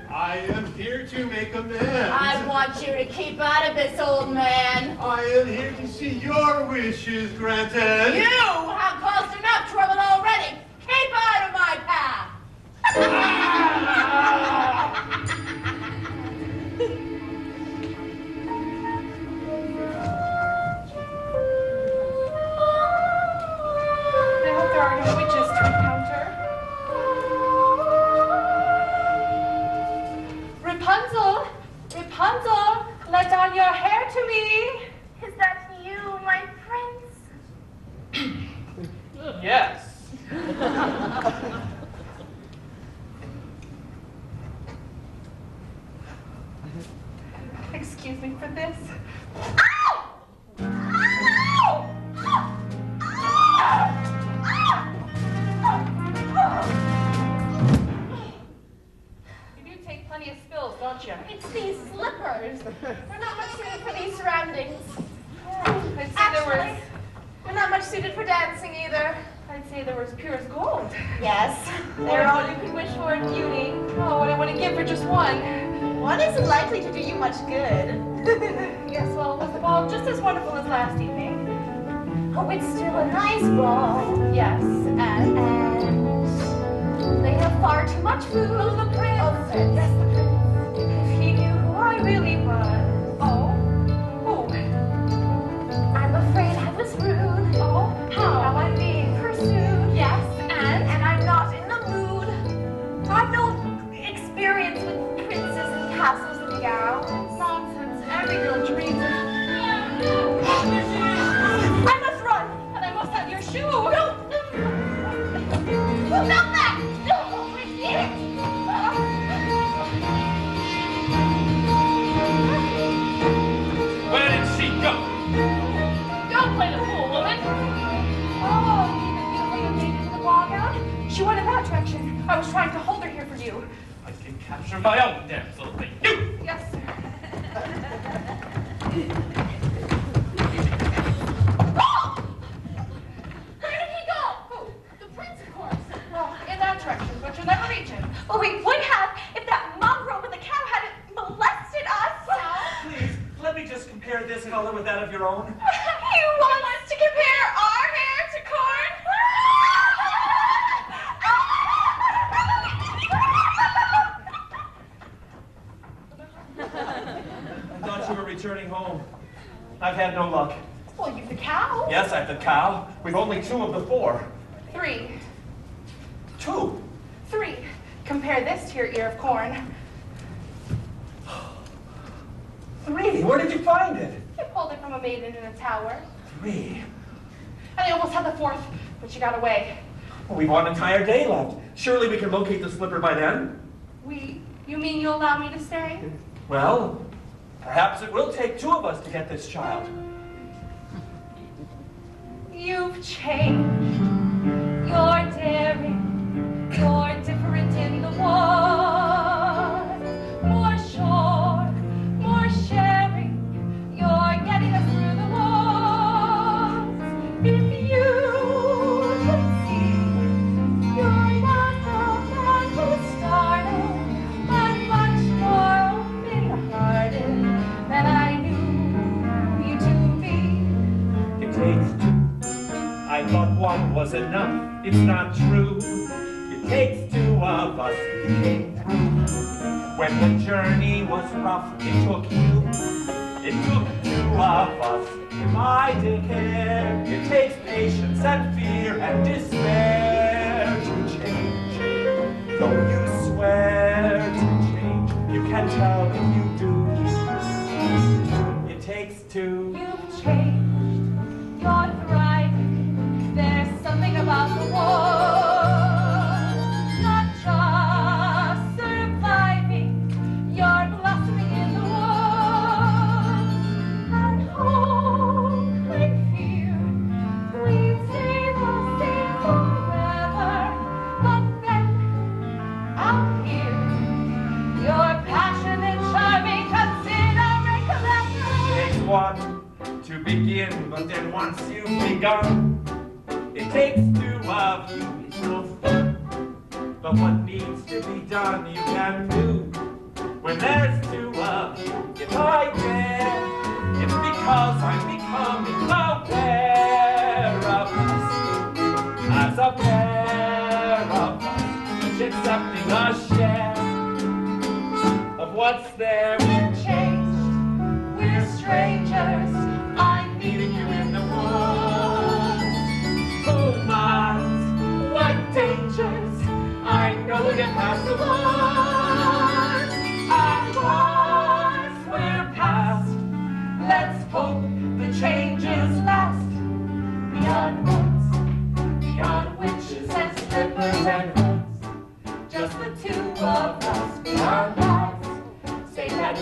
I am here to make amends. I want you to keep out of this, old man. I am here to see your wishes granted. You have caused enough trouble already. Keep out of my path. I hope there are no witches to encounter. Rapunzel! Rapunzel! Let down your hair to me! Is that you, my prince? Yes. Excuse me for with this? You do take plenty of spills, don't you? It's these slippers. We're not much suited for these surroundings. I'd say we're not much suited for dancing either. I'd say there was pure as gold. Yes. They're all you could wish for in beauty. Oh, what I want to give for just one. One isn't likely to do you much good. Yes, well, was the ball just as wonderful as last evening? Oh, it's still a nice ball. Yes, And they have far too much food. oh, the prince. Oh, the prince. Yes, the prince. If he knew who I really was. Oh, who? I'm afraid I was rude. Oh, Now how? I'm being pursued. Yes, And I'm not in the mood. I've no experience with princes and castles and gowns. Nonsense. Every girl dreams of. I must run. And I must have your shoe. No. Stop that. No. Here. Where did she go? Don't play the fool, woman. Oh, you mean the beautiful young lady in the ball gown? She went in that direction. I was trying to hold her here for you. I can capture my own damsel if you. Yes, sir. Where did he go? Who? The prince, of course. Well, in that direction, but you'll never reach him. Well, we would have if that mongrel with the cow hadn't molested us. Please, let me just compare this color with that of your own. You want us to compare our hair to I thought you were returning home. I've had no luck. Well, you've the cow. Yes, I have the cow. We've only 2 of the 4. 3. 2. 3. Compare this to your ear of corn. 3. Where did you find it? You pulled it from a maiden in a tower. 3. And I almost had the 4th, but you got away. Well, we've one entire day left. Surely we can locate the slipper by then. You mean you'll allow me to stay? Well, perhaps it will take 2 of us to get this child. You've changed. You're daring. You're different in the woods. More sure, more sharing. You're getting us through the woods. If you could see, you're not the man who started, but much more open-hearted than I knew you to be. It takes 2. I thought 1 was enough. It's not true. It takes 2 of us to came through. When the journey was rough, it took you. It took 2 of us to divided care. It takes patience and fear and despair to change. Though you swear to change, you can tell if you do. It takes 2. You've changed. You're thriving. There's something about the woods. Not just surviving. You're blossoming in the woods. And hope and fear. We say the same forever. But then, out here, you're passionate, charming, considerate, clever. Takes 1 to begin, but then once you've begun, it takes 2 of you, it's no fun. But what needs to be done, you can do. When there's 2 of you, if I dare, it's because I'm becoming aware of us. As a pair of us, each accepting a share of what's there. We're changed, we're strangers. I'm meeting you in the woods. Oh my, what dangers! I know you have to learn. And once we're past, let's hope the changes last. Beyond woods, beyond witches and slippers and hoods, just the 2 of us beyond lies. Say that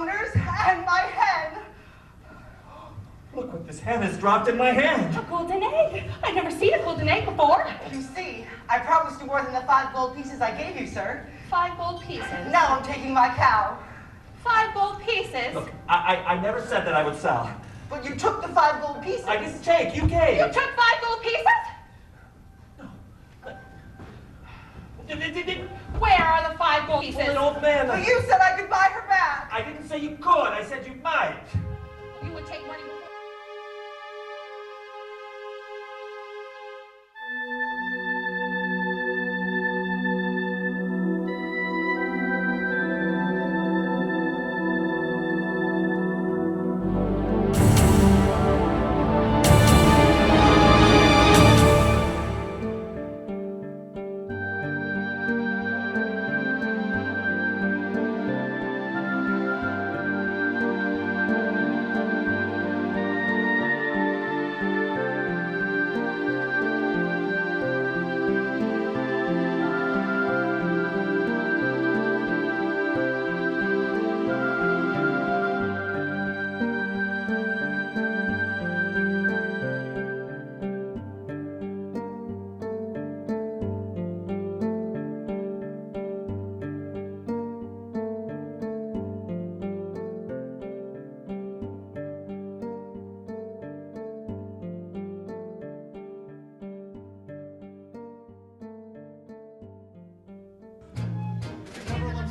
owners and my hen. Look what this hen has dropped in my hand. A golden egg. I've never seen a golden egg before. You see, I promised you more than the 5 gold pieces I gave you, sir. 5 gold pieces. Now I'm taking my cow. 5 gold pieces. Look, I never said that I would sell. But you took the 5 gold pieces. I didn't take, you gave. You took 5 gold pieces? Where are the 5 gold pieces? Well, an old man. But you said I could buy her back. I didn't say you could. I said you might. You would take money before.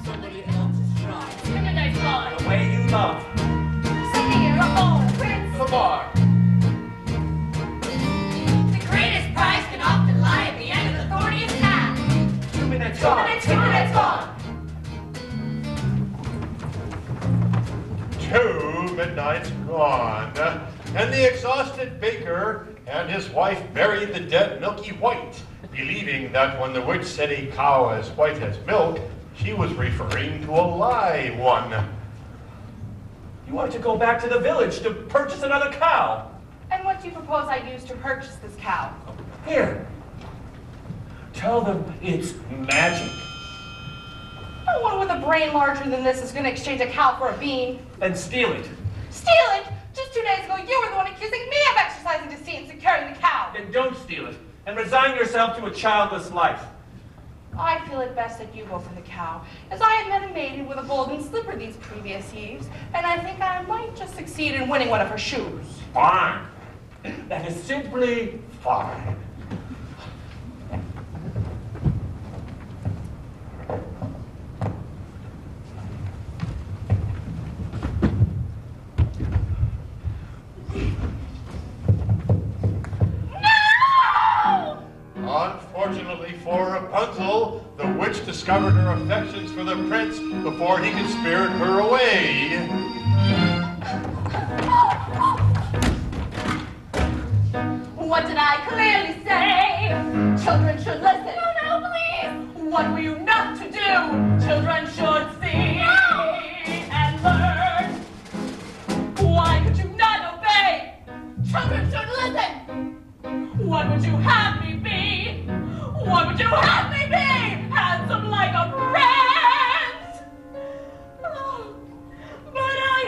Somebody else's shop. Midnight gone. The way you love. Sing here, oh, Prince. Come on. The greatest prize can often lie at the end of the thorniest path. 2 minutes 2 gone. minutes, 2 minutes gone. 2 midnights gone, and the exhausted baker and his wife buried the dead Milky White, believing that when the witch said a cow as white as milk, she was referring to a live one. You want to go back to the village to purchase another cow. And what do you propose I use to purchase this cow? Here. Tell them it's magic. No one with a brain larger than this is going to exchange a cow for a bean. Then steal it. Steal it? Just 2 days ago, you were the one accusing me of exercising deceit and securing the cow. Then don't steal it. And resign yourself to a childless life. I feel it best that you go for the cow, as I have met a maiden with a golden slipper these previous eves, and I think I might just succeed in winning one of her shoes. Fine. That is simply fine. Unfortunately for Rapunzel, the witch discovered her affections for the prince before he could spirit her away. What did I clearly say? Children should listen. No, please. What were you not to do? Children should see and learn. Why could you not obey? Children should listen. What would you have me be? What would you have me be? Handsome like a prince. Oh, but I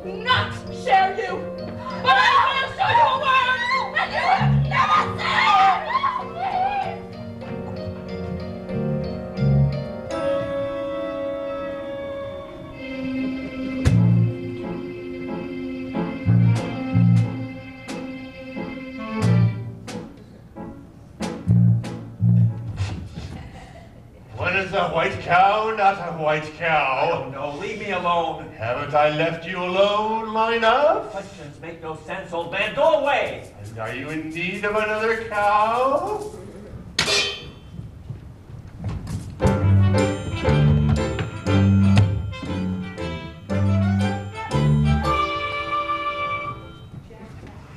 not share you. But I will show you a world that you have never seen. When is a white cow not a white cow? I don't know. Leave me alone. Haven't I left you alone long enough? Questions make no sense, old man. Go away. And are you in need of another cow?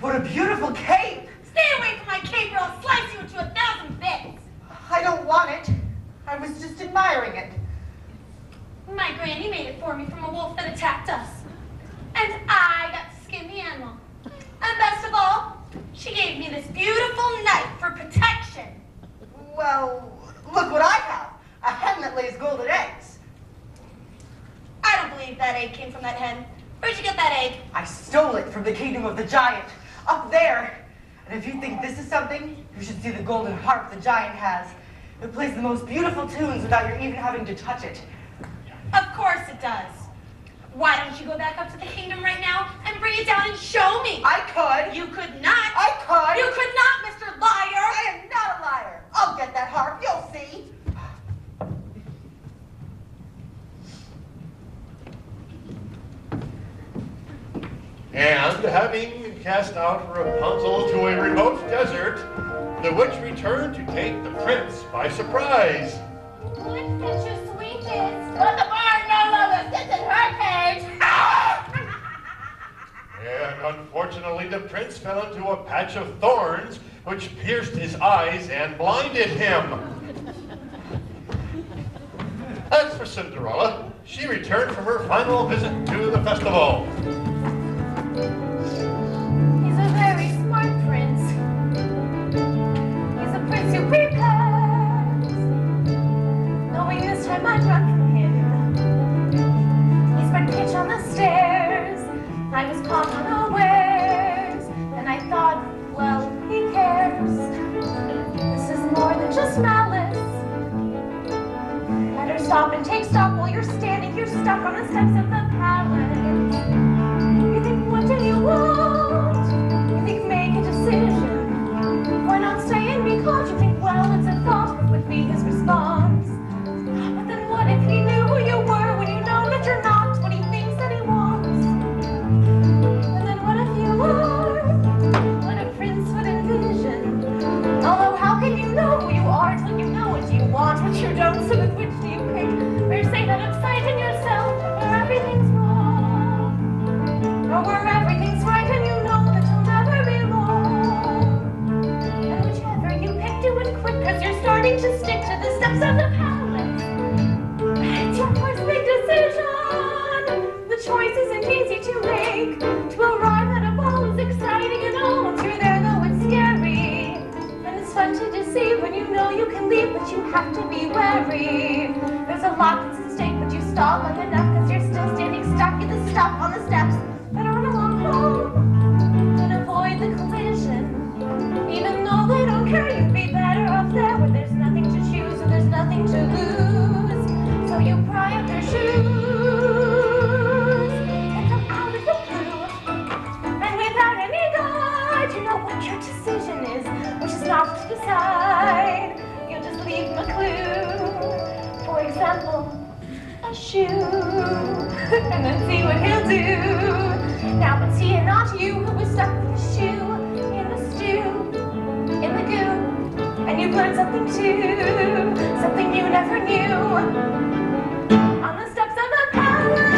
What a beautiful cape! Stay away from my cape or I'll slice you into 1,000 bits. I don't want it. I was just admiring it. My granny made it for me from a wolf that attacked us. And I got to skin the animal. And best of all, she gave me this beautiful knife for protection. Well, look what I have. A hen that lays golden eggs. I don't believe that egg came from that hen. Where'd you get that egg? I stole it from the kingdom of the giant, up there. And if you think this is something, you should see the golden harp the giant has. It plays the most beautiful tunes without your even having to touch it. Of course it does. Why don't you go back up to the kingdom right now and bring it down and show me? I could. You could not. I could. You could not, Mr. Liar. I am not a liar. I'll get that harp. You'll see. And having cast out Rapunzel to a remote desert, the witch returned to take the prince by surprise. What's such a sweetness? But the barn no longer sits in her cage. And unfortunately, the prince fell into a patch of thorns, which pierced his eyes and blinded him. As for Cinderella, she returned from her final visit to the festival. He's a very smart prince. He's a prince who prepares, knowing this time I'd run from him. He spread pitch on the stairs. I was caught unawares, and I thought, well, he cares. This is more than just malice. Better stop and take stock while you're standing here stuck on the steps of the palace. You think, what do you want? You think, make a decision. Why not stay and be caught? You think, well, it's a thought. What would be his response? But then what if he knew who you were when you know that you're not what he thinks that he wants? And then what if you are what a prince would envision? Although how can you know who you are until you know what you want, what you don't? So with which do you pick? Or say that upside in yourself where everything's wrong? Or where everything's right and you know that you'll never be wrong? And whichever you pick, do it quick, cause you're starting to stick to the steps of the palace. It's your first big decision. The choice isn't easy to make. To arrive at a ball is exciting and all. Once you're there, though, it's scary. And it's fun to deceive when you know you can leave, but you have to be wary. There's a lot that's at stake, but you stall long enough cause you're still standing stuck in the stuff on the steps that aren't along home. And avoid the collision. Even though they don't care, you'd be better off there where there's nothing to choose and there's nothing to lose. So you pry up their shoes and come out of the blue. And without any guide, you know what your decision is, which is not to decide. You'll just leave them a clue. For example, a shoe. And then see what he'll do. Now it's he and not you who was stuck with his shoe in the stew, in the goo. And you've learned something too, something you never knew. On the steps of the palace.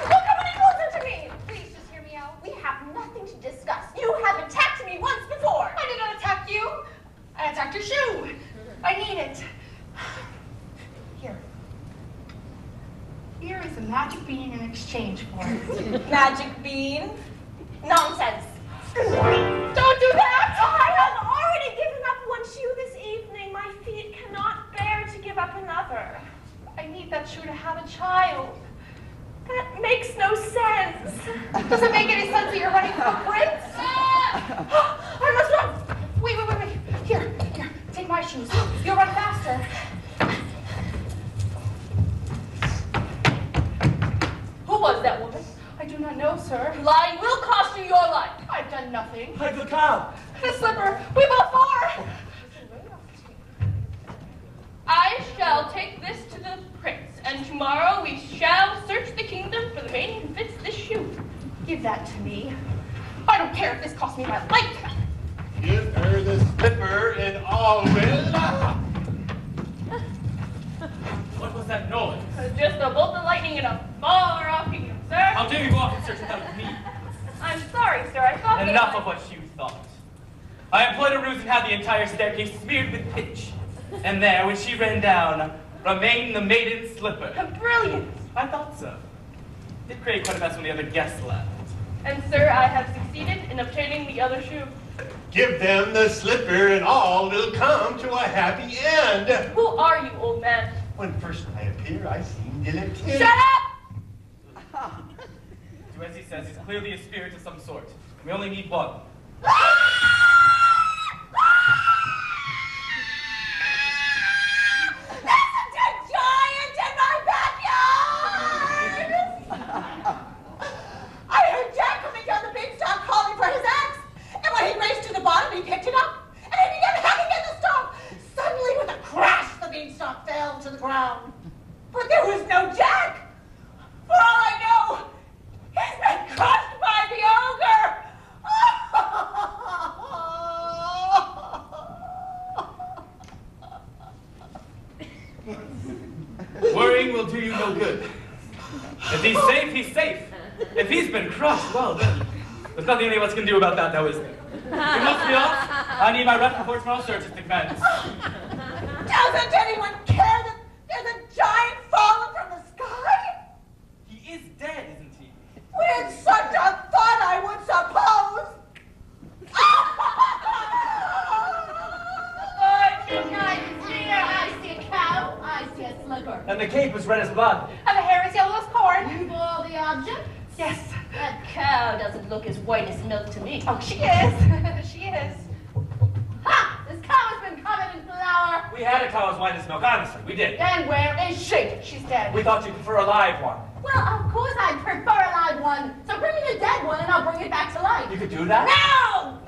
Look how many closer to me! Please just hear me out. We have nothing to discuss. You have attacked me once before. I did not attack you. I attacked your shoe. I need it. Here. Here is a magic bean in exchange for it. Magic bean? Nonsense. Don't do that! I have already given up one shoe this evening. I must run. Wait. Here. Take my shoes. You'll run faster. Who was that woman? I do not know, sir. Lying will cost you your life. I've done nothing. Hide the cow. The slipper. We both are. I shall take this to the prince, and tomorrow we shall search the kingdom for the maiden who fits this shoe. Give that to me. I don't care if this costs me my life. Give her the slipper and all will. What was that noise? Just a bolt of lightning in a far off kingdom, sir. How dare you go off and search without me? I'm sorry, sir. I thought that Enough of what you thought. I employed a ruse and had the entire staircase smeared with pitch. And there, when she ran down, remained the maiden's slipper. Brilliant. I thought so. It created quite a mess when the other guests left. And, sir, I have succeeded in obtaining the other shoe. Give them the slipper and all will come to a happy end. Who are you, old man? When first I appear, I seem dilettante. Shut up! Do as he says, he's clearly a spirit of some sort. We only need one. He picked it up, and he began hacking at the stalk. Suddenly, with a crash, the beanstalk fell to the ground. But there was no Jack. For all I know, he's been crushed by the ogre. Worrying will do you no good. If he's safe, he's safe. If he's been crushed, well, then, there's nothing any of us can do about that, now is there? You must be off. I need my rep before tomorrow's search is to commence. Doesn't anyone care that there's a giant fallen from the sky? He is dead, isn't he? With such a thought, I would suppose. I see a cow, I see a slipper. And the cape was red as blood. And the hair is yellow as corn. You bore the object? Yes. That cow doesn't look as white as milk to me. Oh, she is. She is. Ha! This cow has been covered in flour. We had a cow as white as milk, honestly, we did. And where is she? She's dead. We thought you'd prefer a live one. Well, of course I'd prefer a live one. So bring me the dead one and I'll bring it back to life. You could do that? No!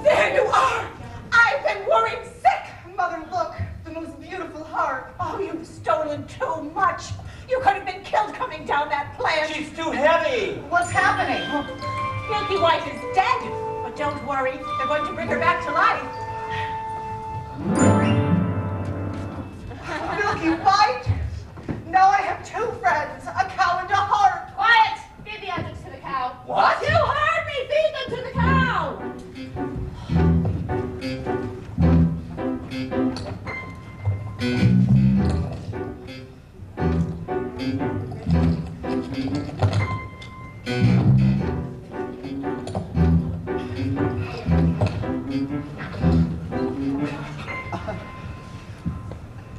There you are! I've been worried sick! Mother, look, the most beautiful heart. Oh, you've stolen too much. You could have been killed coming down that plant. She's too heavy. What's happening? Milky White is dead. But don't worry, they're going to bring her back to life. Milky White? Now I have two friends, a cow and a heart. Quiet! Feed the objects to the cow. What? You heard me! Feed them to the cow!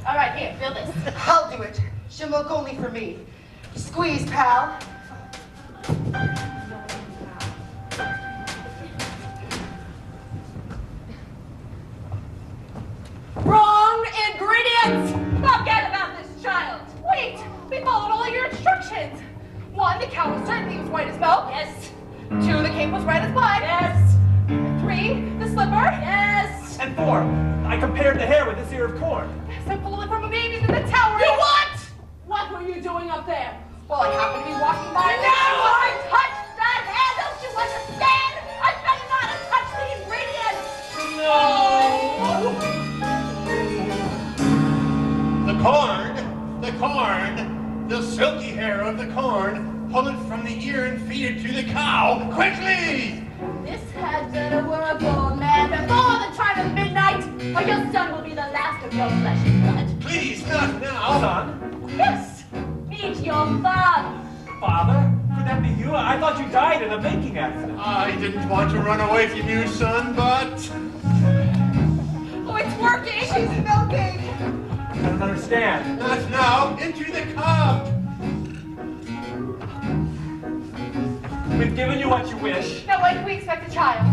All right, here, fill this. I'll do it. She'll milk only for me. Squeeze, pal. Wrong ingredients! Forget about this child. Wait, we followed all your instructions. 1, the cow was certainly as white as milk. Yes. 2, the cape was red as blood. Yes. 3, the slipper. Yes. And 4, I compared the hair with this ear of corn. So pull it from a baby's in the tower. You what? What were you doing up there? Well, I happened to be walking by. No, I touched that hair. Don't you understand? I better not have touched the ingredients. The silky hair of the corn, pull it from the ear and feed it to the cow, quickly! This had better work, old man, before the chime of midnight, or your son will be the last of your flesh and blood. Please, not now. Son? Yes, meet your father. Father? Could that be you? I thought you died in a baking accident. I didn't want to run away from you, son, but... Oh, it's working! She's milking! I don't understand. Not now. Into the cup. We've given you what you wish. Now when can we expect a child?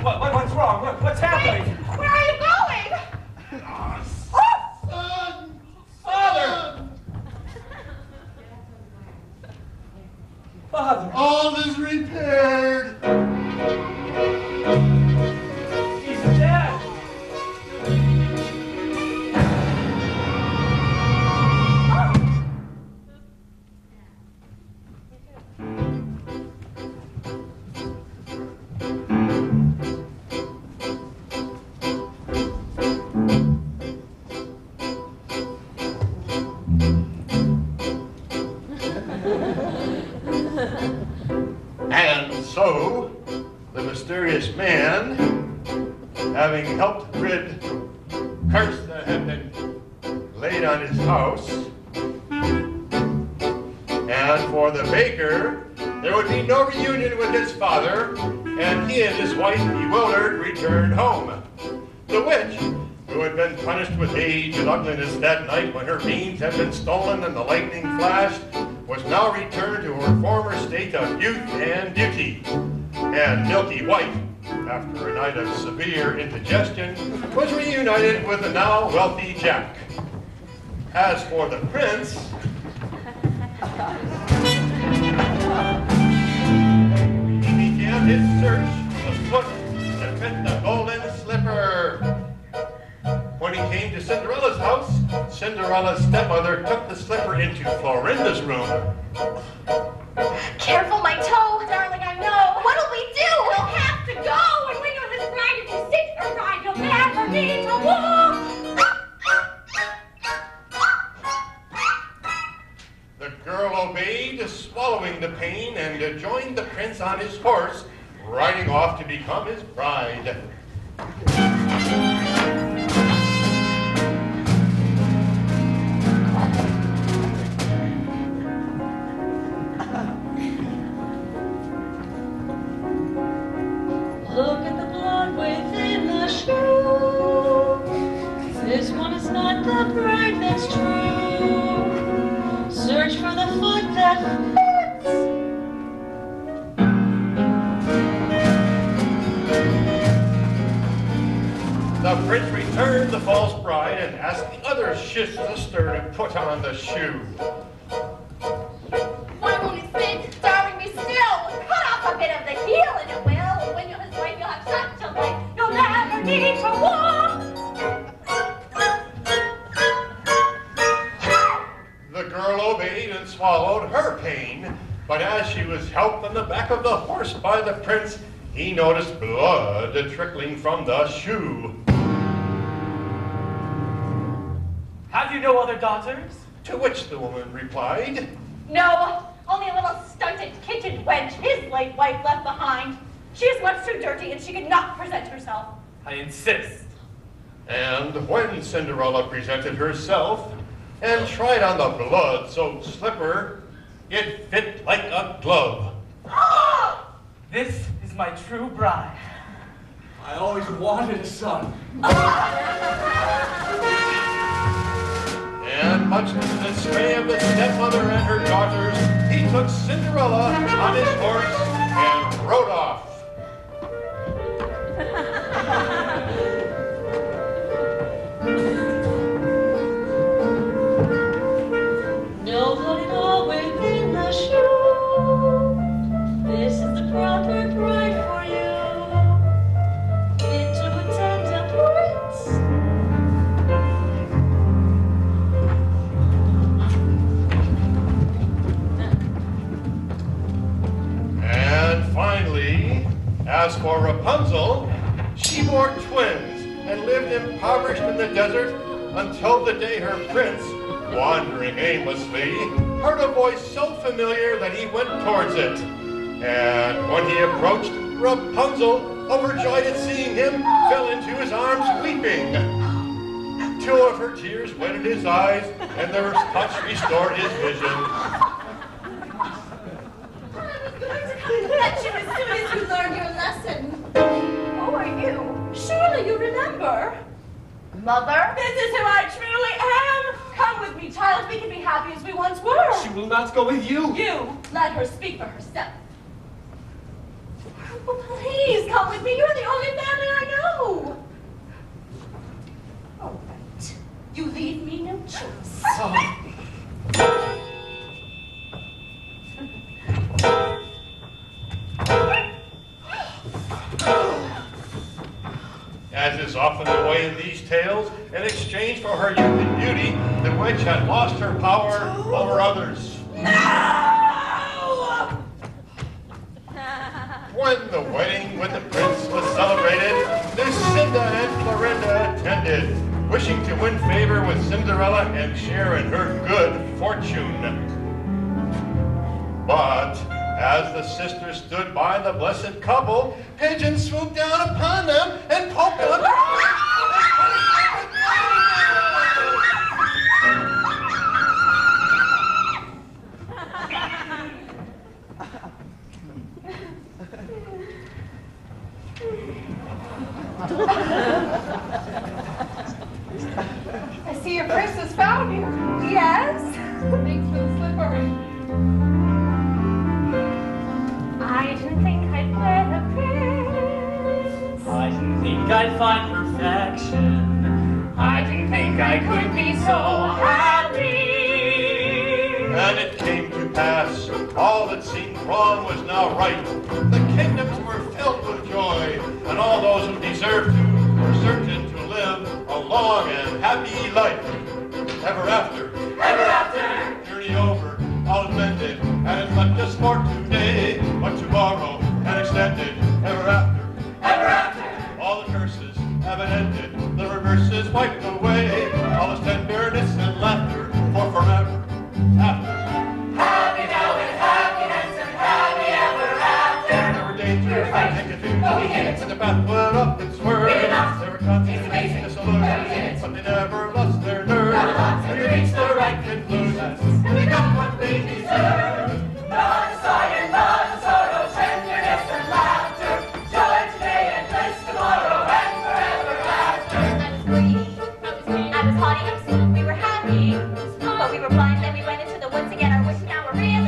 What's wrong? What's happening? Wait, where are you going? Son! Father! Father! All is repaired! He's dead! And so, the mysterious man, having helped rid curse that had been laid on his house, and for the baker, there would be no reunion with his father, and he and his wife, bewildered, returned home. The witch, who had been punished with age and ugliness that night when her beans had been stolen and the lightning flashed, was now returned to her former state of youth and beauty. And Milky White, after a night of severe indigestion, was reunited with the now wealthy Jack. As for the prince, he began his search afoot to fit the golden slipper. When he came to Cinderella's house, Cinderella's stepmother took the slipper into Florinda's room. Careful, my toe, darling, I know. What'll we do? We'll have to go. And when you're his bride, if you sit or ride, you'll never need to walk. The girl obeyed, swallowing the pain, and joined the prince on his horse, riding off to become his bride. Look at the blood within the shoe. This one is not the bride that's true. Search for the foot that fits. The prince returned the false bride and asked the other sister to put on the shoe. Why won't it fit? Darling, be still. Cut off a bit of the heel and it will. And when you're his wife, you'll have such a life. You'll never need to walk. The girl obeyed and swallowed her pain, but as she was helped on the back of the horse by the prince, he noticed blood trickling from the shoe. Have you no other daughters? To which the woman replied, No, only a little stunted kitchen wench his late wife left behind. She is much too dirty and she could not present herself. I insist. and when Cinderella presented herself and tried on the blood-soaked slipper, it fit like a glove. This is my true bride. I always wanted a son. And much to the dismay of the stepmother and her daughters, he took Cinderella on his horse and rode off. No blood at all within the shoe. This is the proper bride for you. Fit to attend a prince. And finally, as for Rapunzel, she bore twins and lived impoverished in the desert until the day her prince, wandering aimlessly, heard a voice so familiar that he went towards it. And when he approached, Rapunzel, overjoyed at seeing him, fell into his arms weeping. 2 of her tears wetted his eyes, and their touch restored his vision. Fetch you as soon as you learn your lesson. Who are you? Surely you remember. Mother? This is who I truly am. Come with me, child. We can be happy as we once were. She will not go with you. You, let her speak for herself. Please come with me. You're the only family I know. All right. You leave me no choice. As is often the way in these tales, in exchange for her youth and beauty, the witch had lost her power over others. No! When the wedding with the prince was celebrated, Lucinda and Florinda attended, wishing to win favor with Cinderella and share in her good fortune. But as the sisters stood by the blessed couple, pigeons swooped down upon them and poked them. I see your prince has found you. Yes? Thanks for the slipper. I didn't think I'd wed a prince. I didn't think I'd find perfection. I didn't think I could be so happy. And it came to pass, all that seemed wrong was now right. The kingdoms were filled with joy, and all those who deserved to were certain to live a long and happy life. Ever after, journey over, all is mended, and it's not just for today, but tomorrow, and extended. Ever after, all the curses have been ended, the reverses wiped away, all is tenderness and laughter for forever. After. Happy now and happiness and happy ever after. There were dangers I take it to, but we hit it. when the path went up and swerved. We did not. There were consequences It's amazing. to But we hit it. but they never lost their nerve. Not lost. And we reached the right conclusions, And we got what we deserve. Not desire, not sorrow, tenderness and laughter. Joy today and bliss tomorrow and forever after. I was greedy. I was haughty. We were happy. But we were blind, then we went into the woods to get our wish. Now we're real